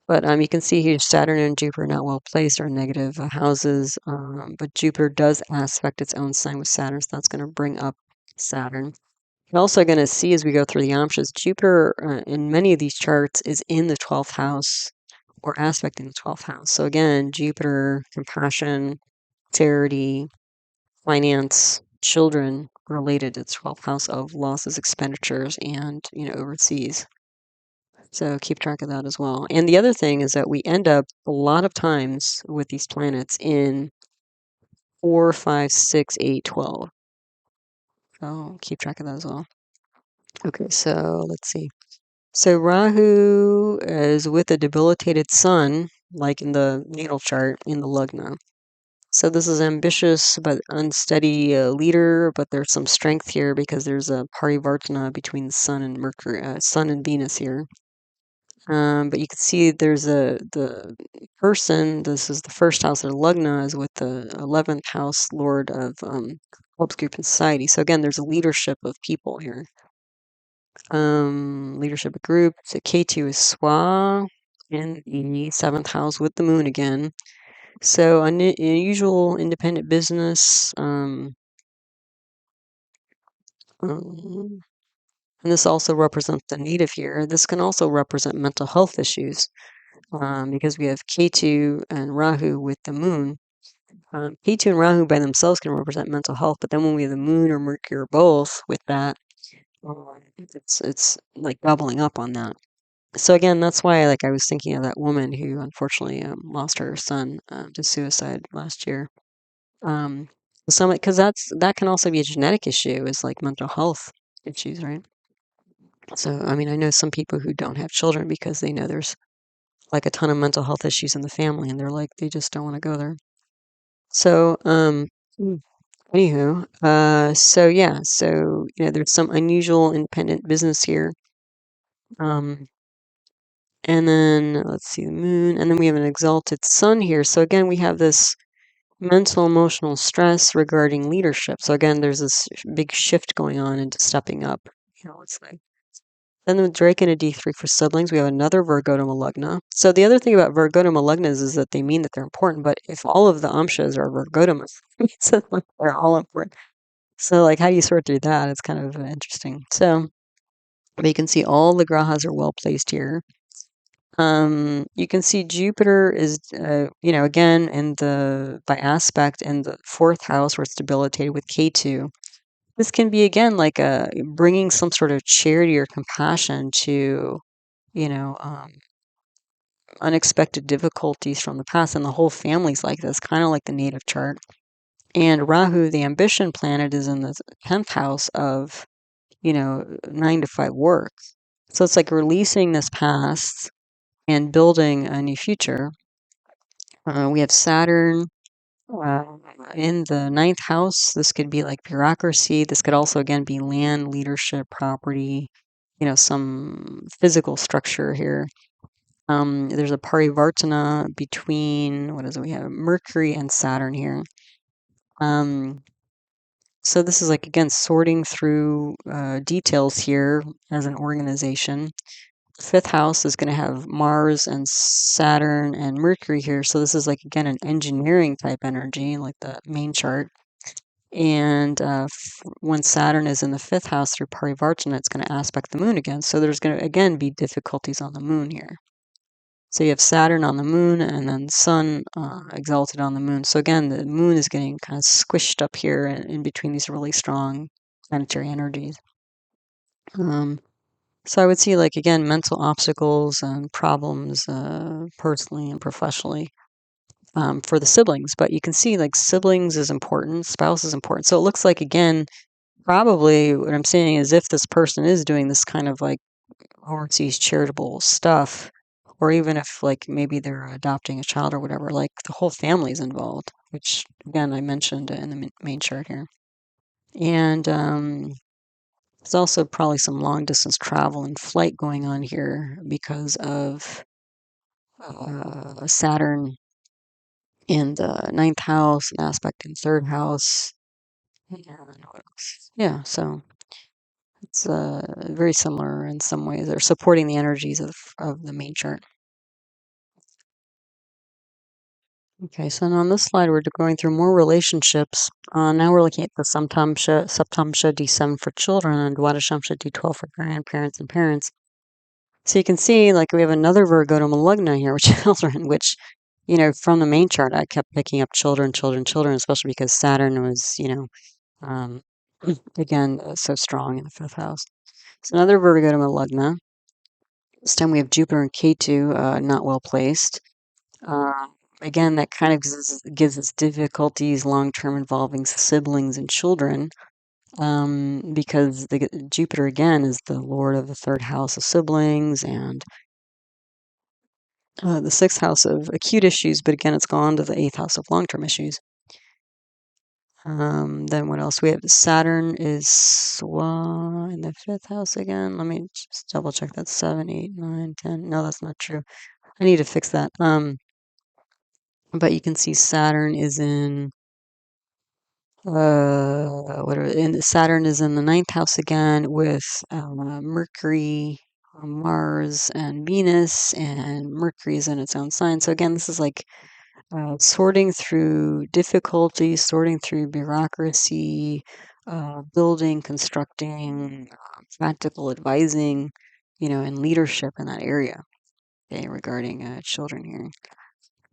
But you can see here Saturn and Jupiter not well placed are negative houses, but Jupiter does aspect its own sign with Saturn, so that's going to bring up Saturn. You're also going to see as we go through the amshas, Jupiter in many of these charts is in the 12th house or aspecting the 12th house. So again, Jupiter, compassion, charity, finance, children related to the 12th house of losses, expenditures, and overseas. So keep track of that as well. And the other thing is that we end up a lot of times with these planets in 4, 5, 6, 8, 12. So keep track of that as well. Okay, so let's see. So Rahu is with a debilitated sun, like in the natal chart in the Lugna. So this is ambitious but unsteady leader, but there's some strength here because there's a parivartana between the sun and Mercury, sun and Venus here. But you can see there's the person. This is the first house of Lugna is with the 11th house lord of clubs, group, and society. So again, there's a leadership of people here. Leadership of group. So K2 is Swa in the 7th house with the moon again. So unusual independent business. And this also represents the native here. This can also represent mental health issues. Because we have Ketu and Rahu with the moon. Ketu and Rahu by themselves can represent mental health, but then when we have the moon or Mercury or both with that, it's like doubling up on that. So again, that's why like I was thinking of that woman who unfortunately lost her son to suicide last year. Because that can also be a genetic issue, is like mental health issues, right? So I mean, I know some people who don't have children because they know there's like a ton of mental health issues in the family, and they're like they just don't want to go there. So anywho, so yeah, so there's some unusual independent business here. And then let's see the moon, and then we have an exalted sun here. So again, we have this mental emotional stress regarding leadership. So again, there's this big shift going on into stepping up. It's like then the Drake and a D3 for siblings, we have another Virgotama Lugna. So the other thing about Virgotama Lugnas is that they mean that they're important, but if all of the Amshas are Virgotamas, it means that like, they're all important. So like how do you sort through that? It's kind of interesting. So but you can see all the grahas are well placed here. You can see Jupiter is, again, by aspect in the 4th house where it's debilitated with K2. This can be, again, like bringing some sort of charity or compassion to, unexpected difficulties from the past. And the whole family's like this, kind of like the native chart. And Rahu, the ambition planet, is in the 10th house of, 9 to 5 work. So it's like releasing this past and building a new future. We have Saturn in the 9th house. This could be like bureaucracy. This could also, again, be land, leadership, property, some physical structure here. There's a parivartana between, what is it? We have Mercury and Saturn here. So this is like, again, sorting through details here as an organization. 5th house is going to have Mars and Saturn and Mercury here. So this is like, again, an engineering type energy, like the main chart. And when Saturn is in the 5th house through Parivartana, it's going to aspect the moon again. So there's going to, again, be difficulties on the moon here. So you have Saturn on the moon and then Sun exalted on the moon. So again, the moon is getting kind of squished up here in between these really strong planetary energies. So I would see, like, again, mental obstacles and problems personally and professionally for the siblings. But you can see, like, siblings is important, spouse is important. So it looks like, again, probably what I'm saying is if this person is doing this kind of like overseas charitable stuff, or even if like maybe they're adopting a child or whatever, like the whole family's involved, which again I mentioned in the main chart here. And there's also probably some long distance travel and flight going on here because of Saturn in the ninth house, an aspect in third house. And what else? Yeah, so it's very similar in some ways. They're supporting the energies of the main chart. Okay, so now on this slide, we're going through more relationships. Now we're looking at the Saptamsha D7 for children and Dwadashamsha D12 for grandparents and parents. So you can see, like, we have another Virgo to Malagna here, which children, which, you know, from the main chart, I kept picking up children, especially because Saturn was, you know, again, so strong in the fifth house. So another Virgo to Malagna. This time we have Jupiter and Ketu not well placed. Again, that kind of gives us difficulties long-term involving siblings and children, because Jupiter, again, is the lord of the third house of siblings and the sixth house of acute issues, but again, it's gone to the eighth house of long-term issues. Then what else? We have Saturn is Swa in the fifth house again. Let me just double check. That's 7, 8, 9, 10. No, that's not true. I need to fix that. But you can see Saturn is in Saturn is in the ninth house again with Mercury, Mars, and Venus, and Mercury is in its own sign. So again, this is like sorting through difficulties, sorting through bureaucracy, building, constructing, practical advising, you know, and leadership in that area. Okay, regarding children here.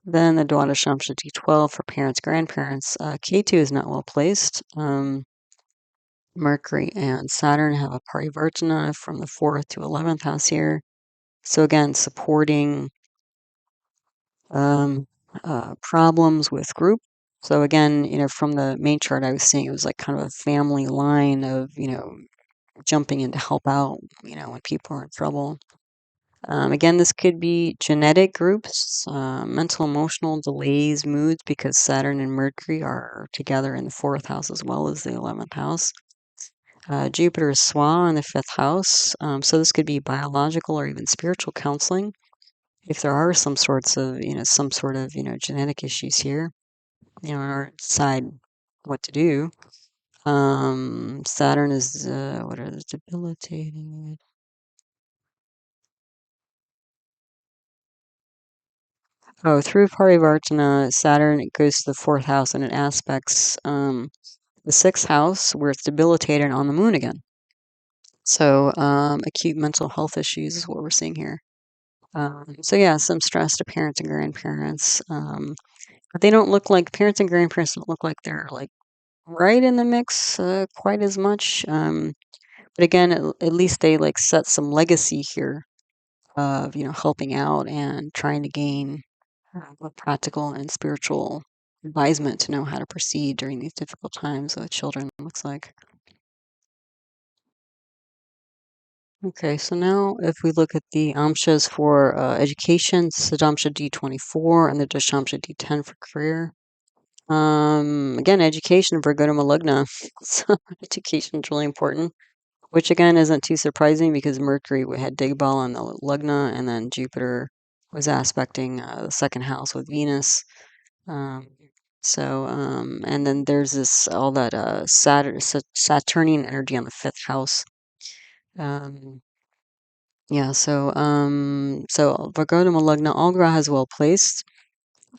Then the Dwadashamsha D12 for parents, grandparents. K2 is not well placed. Mercury and Saturn have a parivartana from the 4th to 11th house here. So again, supporting problems with group. So again, you know, from the main chart I was seeing, it was like kind of a family line of, you know, jumping in to help out, you know, when people are in trouble. Again, this could be genetic groups, mental, emotional delays, moods, because Saturn and Mercury are together in the 4th house as well as the 11th house. Jupiter is Swa in the 5th house. So this could be biological or even spiritual counseling. If there are some sorts of, you know, some sort of, you know, genetic issues here, you know, or decide what to do. Saturn is, what are the debilitating? Oh, through Parivartana, Saturn goes to the 4th house and it aspects the 6th house where it's debilitated on the moon again. So acute mental health issues is what we're seeing here. So yeah, some stress to parents and grandparents. But they don't look like, parents and grandparents don't look like they're like right in the mix quite as much. But again, at least they like set some legacy here of, you know, helping out and trying to gain practical and spiritual advisement to know how to proceed during these difficult times with children, looks like. Okay, so now if we look at the amshas for education, Sadamsha D24 and the Dashamsha D10 for career. Again, education for Virgo to Malagna. So education is really important, which again isn't too surprising because Mercury had Digbal on the Lugna, and then Jupiter was aspecting the second house with Venus. And then there's this all that Saturnian energy on the 5th house. So Virgo to Malagna, all grahas well placed.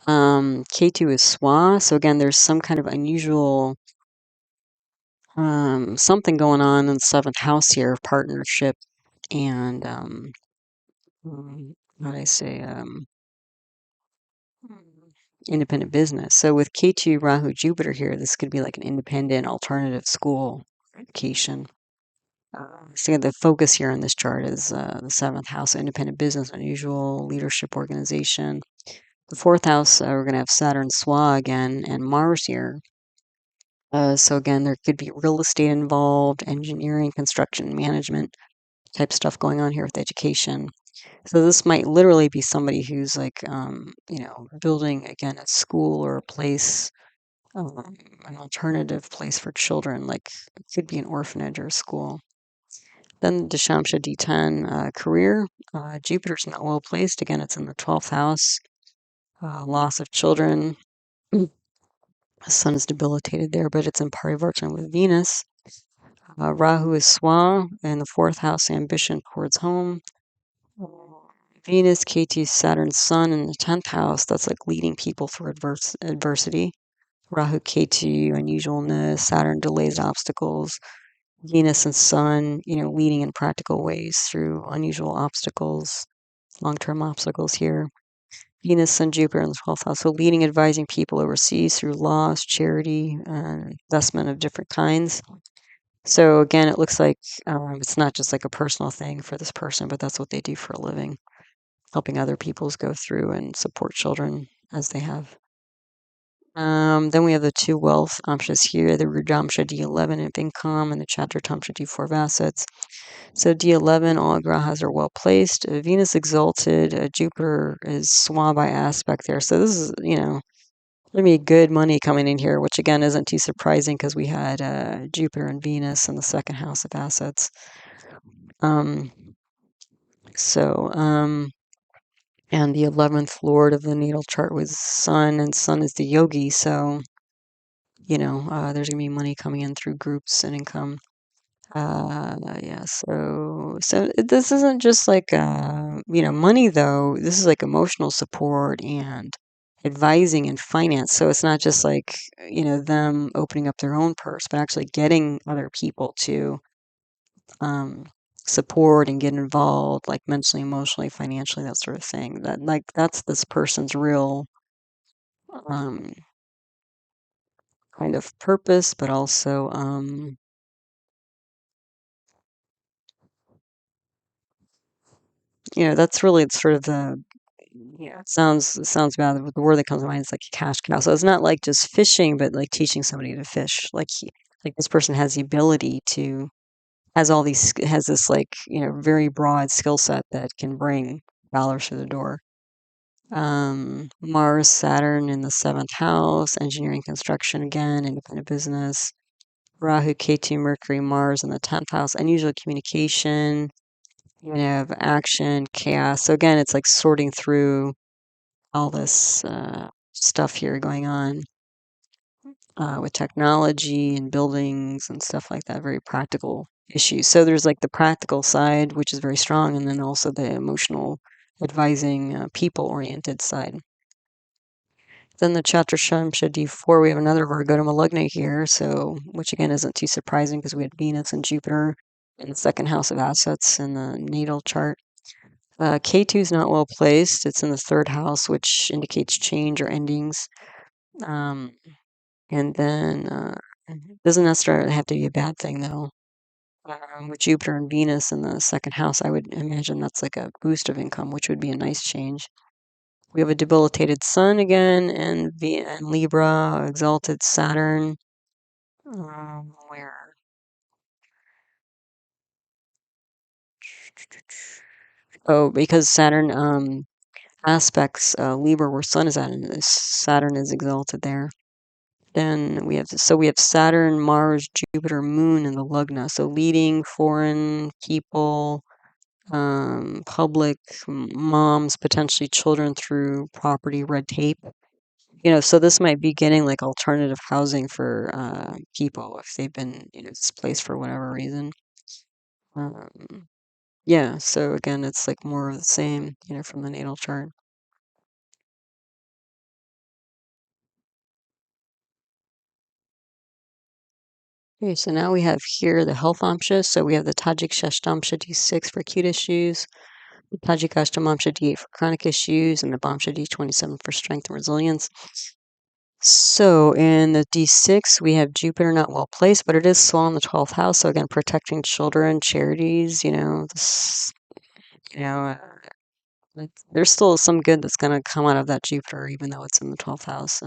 K2 is Swa, so again, there's some kind of unusual something going on in the 7th house here, partnership and how do I say independent business. So with Ketu, Rahu, Jupiter here, this could be like an independent alternative school education. So the focus here on this chart is the seventh house, independent business, unusual leadership organization. The fourth house, we're going to have Saturn Swa again and Mars here. So again, there could be real estate involved, engineering, construction, management type stuff going on here with education. So this might literally be somebody who's like, building again a school or a place, an alternative place for children. Like it could be an orphanage or a school. Then Dashamsha D10 career. Jupiter's not well placed. Again, it's in the 12th house. Loss of children. The sun is debilitated there, but it's in parivartana with Venus. Rahu is Swa in the 4th house, ambition towards home. Venus, Ketu, Saturn, Sun in the 10th house. That's like leading people through adversity. Rahu, Ketu, unusualness. Saturn, delays, obstacles. Venus and Sun, leading in practical ways through unusual obstacles, long-term obstacles here. Venus, Sun, Jupiter in the 12th house. So leading, advising people overseas through laws, charity, investment of different kinds. So again, it looks like it's not just like a personal thing for this person, but that's what they do for a living, helping other peoples go through and support children as they have. Then we have the two wealth amshas here, the Rudamsha D11 of income and the Chatratamsha D4 of assets. So D11, all grahas are well placed. Venus exalted, Jupiter is Swa by aspect there. So this is, going to be good money coming in here, which again isn't too surprising because we had Jupiter and Venus in the second house of assets. Um, so, and the 11th lord of the natal chart was Sun, and Sun is the yogi. So, there's going to be money coming in through groups and income. Yeah, so this isn't just like, money though. This is like emotional support and advising and finance. So it's not just like, them opening up their own purse, but actually getting other people to support and get involved, like mentally, emotionally, financially, that sort of thing. That's this person's real um, kind of purpose, but also that's really sort of it sounds bad, but the word that comes to mind is like a cash cow. So it's not like just fishing, but like teaching somebody to fish. Like this person has the ability to has this like very broad skill set that can bring dollars through the door. Mars, Saturn in the 7th house, engineering, construction again, independent business. Rahu, Ketu, Mercury, Mars in the 10th house, unusual communication. You have action, chaos. So again, it's like sorting through all this stuff here going on with technology and buildings and stuff like that, very practical issues. So there's like the practical side, which is very strong, and then also the emotional, advising, people-oriented side. Then the Chatrashamsha D4, we have another Vargota Malagna here, so which again isn't too surprising because we had Venus and Jupiter in the 2nd house of assets in the natal chart. K2 is not well placed. It's in the 3rd house, which indicates change or endings. And then doesn't necessarily have to be a bad thing, though. With Jupiter and Venus in the 2nd house, I would imagine that's like a boost of income, which would be a nice change. We have a debilitated Sun again, and Libra, exalted Saturn. Where? Oh, because Saturn aspects Libra, where Sun is at, and Saturn is exalted there. Then we have Saturn, Mars, Jupiter, Moon in the Lugna. So leading foreign people, public moms, potentially children through property red tape. So this might be getting like alternative housing for people if they've been displaced for whatever reason. Yeah. So again, it's like more of the same, from the natal chart. Okay, so now we have here the health amsha. So we have the Tajik Shashtamsha D6 for acute issues. Tajik Ashtamamsha D8 for chronic issues, and the Bamsha D27 for strength and resilience. So in the D6, we have Jupiter not well placed, but it is small in the 12th house. So again, protecting children, charities, this, there's still some good that's going to come out of that Jupiter, even though it's in the 12th house.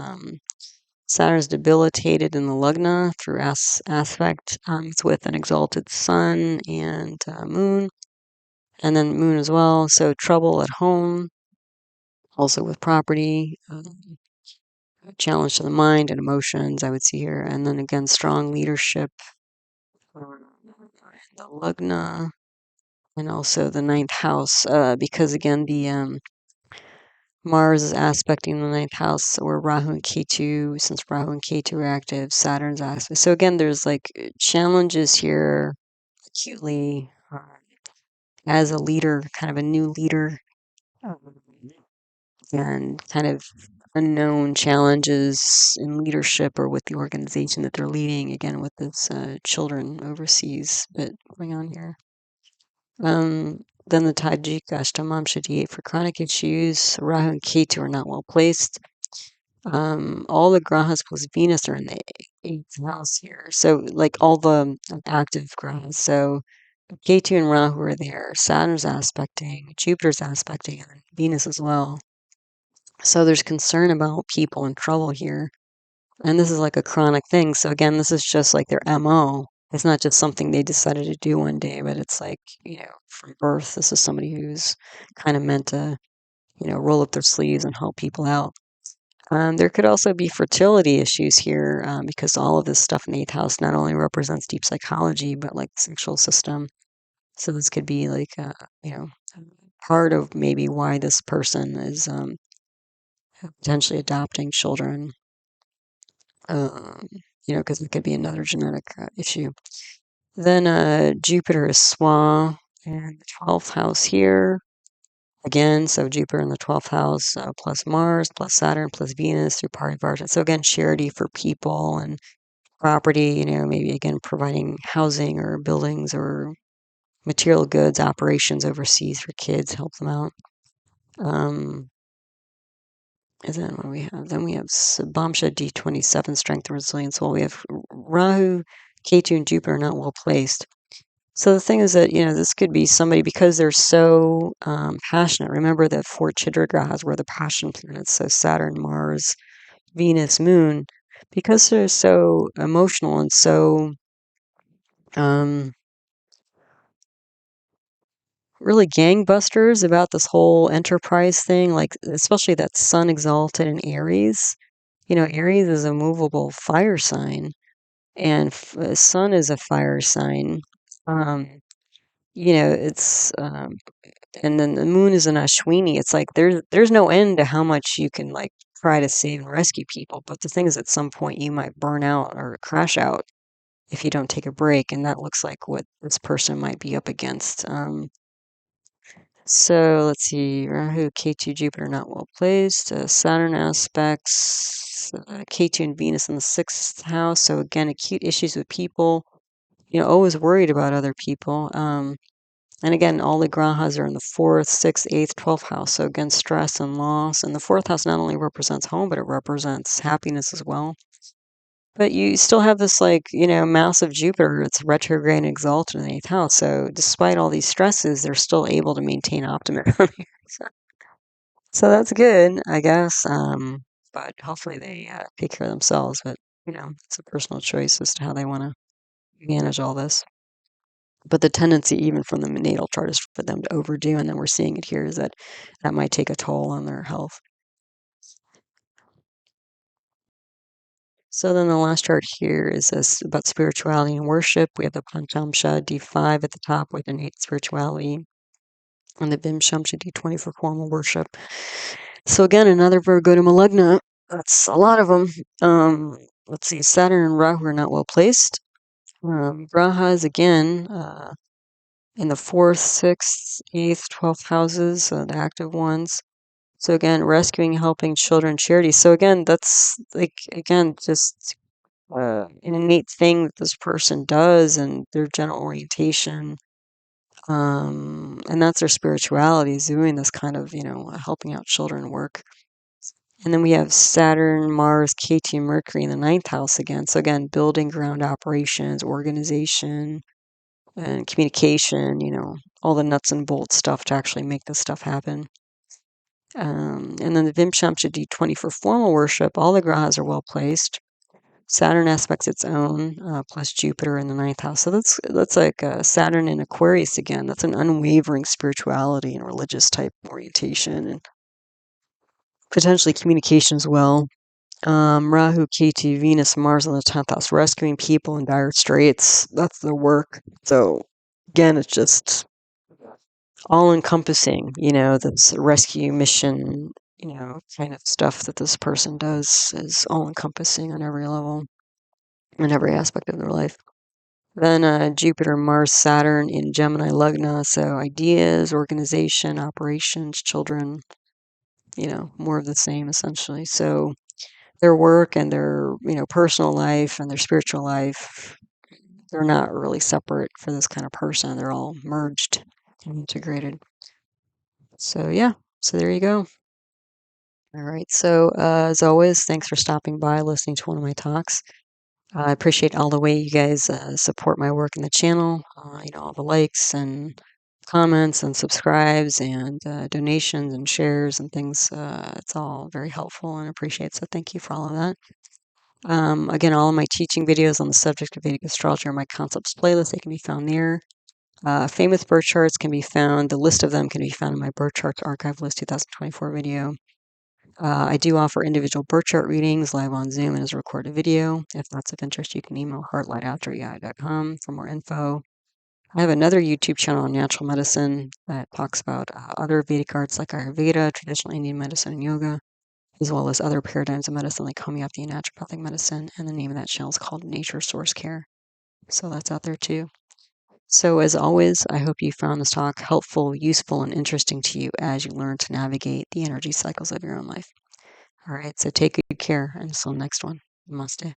Saturn's debilitated in the Lugna through aspect. It's with an exalted sun and moon, and then moon as well. So trouble at home, also with property. Challenge to the mind and emotions, I would see here. And then again, strong leadership, the Lugna, and also the ninth house, because again, the Mars is aspecting the ninth house, or Rahu and Ketu, since Rahu and Ketu are active, Saturn's aspect. So again, there's like challenges here acutely as a leader, kind of a new leader, and kind of unknown challenges in leadership or with the organization that they're leading, again with this children overseas bit going on here. Then the Tajik Ashtamam D8 for chronic issues. Rahu and Ketu are not well placed. All the grahas plus Venus are in the 8th house here. So like all the active grahas. So Ketu and Rahu are there. Saturn's aspecting, Jupiter's aspecting, and Venus as well. So there's concern about people in trouble here. And this is like a chronic thing. So again, this is just like their MO. It's not just something they decided to do one day, but it's like, from birth, this is somebody who's kind of meant to, roll up their sleeves and help people out. There could also be fertility issues here because all of this stuff in the 8th house not only represents deep psychology, but like the sexual system. So this could be like, part of maybe why this person is potentially adopting children, because it could be another genetic issue. Then Jupiter is Swa in the 12th house here. Again, so Jupiter in the 12th house, plus Mars, plus Saturn, plus Venus through parivartana. So again, charity for people and property, maybe again providing housing or buildings or material goods, operations overseas for kids, help them out. And then what do we have? Then we have Bamsha D27, strength and resilience. Well, we have Rahu, Ketu, and Jupiter not well placed. So the thing is that, this could be somebody because they're so passionate. Remember the 4 chidra grahas were the passion planets. So Saturn, Mars, Venus, Moon. Because they're so emotional and so really gangbusters about this whole enterprise thing, like especially that sun exalted in Aries. Aries is a movable fire sign, and sun is a fire sign. It's and then the moon is an Ashwini. It's like there's no end to how much you can like try to save and rescue people. But the thing is, at some point you might burn out or crash out if you don't take a break, and that looks like what this person might be up against. So let's see, Rahu, Ketu, Jupiter not well placed. Saturn aspects, Ketu and Venus in the 6th house. So again, acute issues with people. Always worried about other people. And again, all the grahas are in the 4th, 6th, 8th, 12th house. So again, stress and loss. And the 4th house not only represents home, but it represents happiness as well. But you still have this massive Jupiter. It's retrograde and exalted in the 8th house. So despite all these stresses, they're still able to maintain optimism. So that's good, I guess. But hopefully they take care of themselves. But, it's a personal choice as to how they want to manage all this. But the tendency, even from the natal chart, is for them to overdo, and then we're seeing it here, is that might take a toll on their health. So then the last chart here is about spirituality and worship. We have the Panchamsha D5 at the top with innate spirituality, and the Vimshamsha D20 for formal worship. So again, another Virgo to Malagna. That's a lot of them. Let's see, Saturn and Rahu are not well placed. Grahas again in the 4th, 6th, 8th, 12th houses, the active ones. So again, rescuing, helping children, charity. So again, that's just an innate thing that this person does and their general orientation. And that's their spirituality, is doing this kind of, helping out children work. And then we have Saturn, Mars, Ketu, Mercury in the ninth house again. So again, building ground operations, organization, and communication, all the nuts and bolts stuff to actually make this stuff happen. And then the Vimshamsha D20 for formal worship. All the grahas are well placed. Saturn aspects its own, plus Jupiter in the ninth house. So that's like Saturn in Aquarius again. That's an unwavering spirituality and religious type orientation, and potentially communication as well. Rahu, Ketu, Venus, Mars in the 10th house, rescuing people in dire straits. That's the work. So again, it's just all encompassing, this rescue mission, kind of stuff that this person does is all encompassing on every level, in every aspect of their life. Then Jupiter, Mars, Saturn in Gemini Lagna. So ideas, organization, operations, children, more of the same essentially. So their work and their, personal life and their spiritual life, they're not really separate for this kind of person. They're all merged and integrated. So yeah, so there you go. All right. So as always, thanks for stopping by, listening to one of my talks. I appreciate all the way you guys support my work in the channel. All the likes and comments and subscribes and donations and shares and things. It's all very helpful and appreciated. So thank you for all of that. Again, all of my teaching videos on the subject of Vedic astrology are my concepts playlist. They can be found there. Famous birth charts can be found. The list of them can be found in my birth charts archive list 2024 video. I do offer individual birth chart readings live on Zoom and as a recorded video. If that's of interest, you can email heartlight@yahoo.com for more info. I have another YouTube channel on natural medicine that talks about other Vedic arts like Ayurveda, traditional Indian medicine, and yoga, as well as other paradigms of medicine like homeopathy and naturopathic medicine. And the name of that channel is called Nature Source Care. So that's out there too. So as always, I hope you found this talk helpful, useful, and interesting to you as you learn to navigate the energy cycles of your own life. All right, so take good care, and until next one, namaste.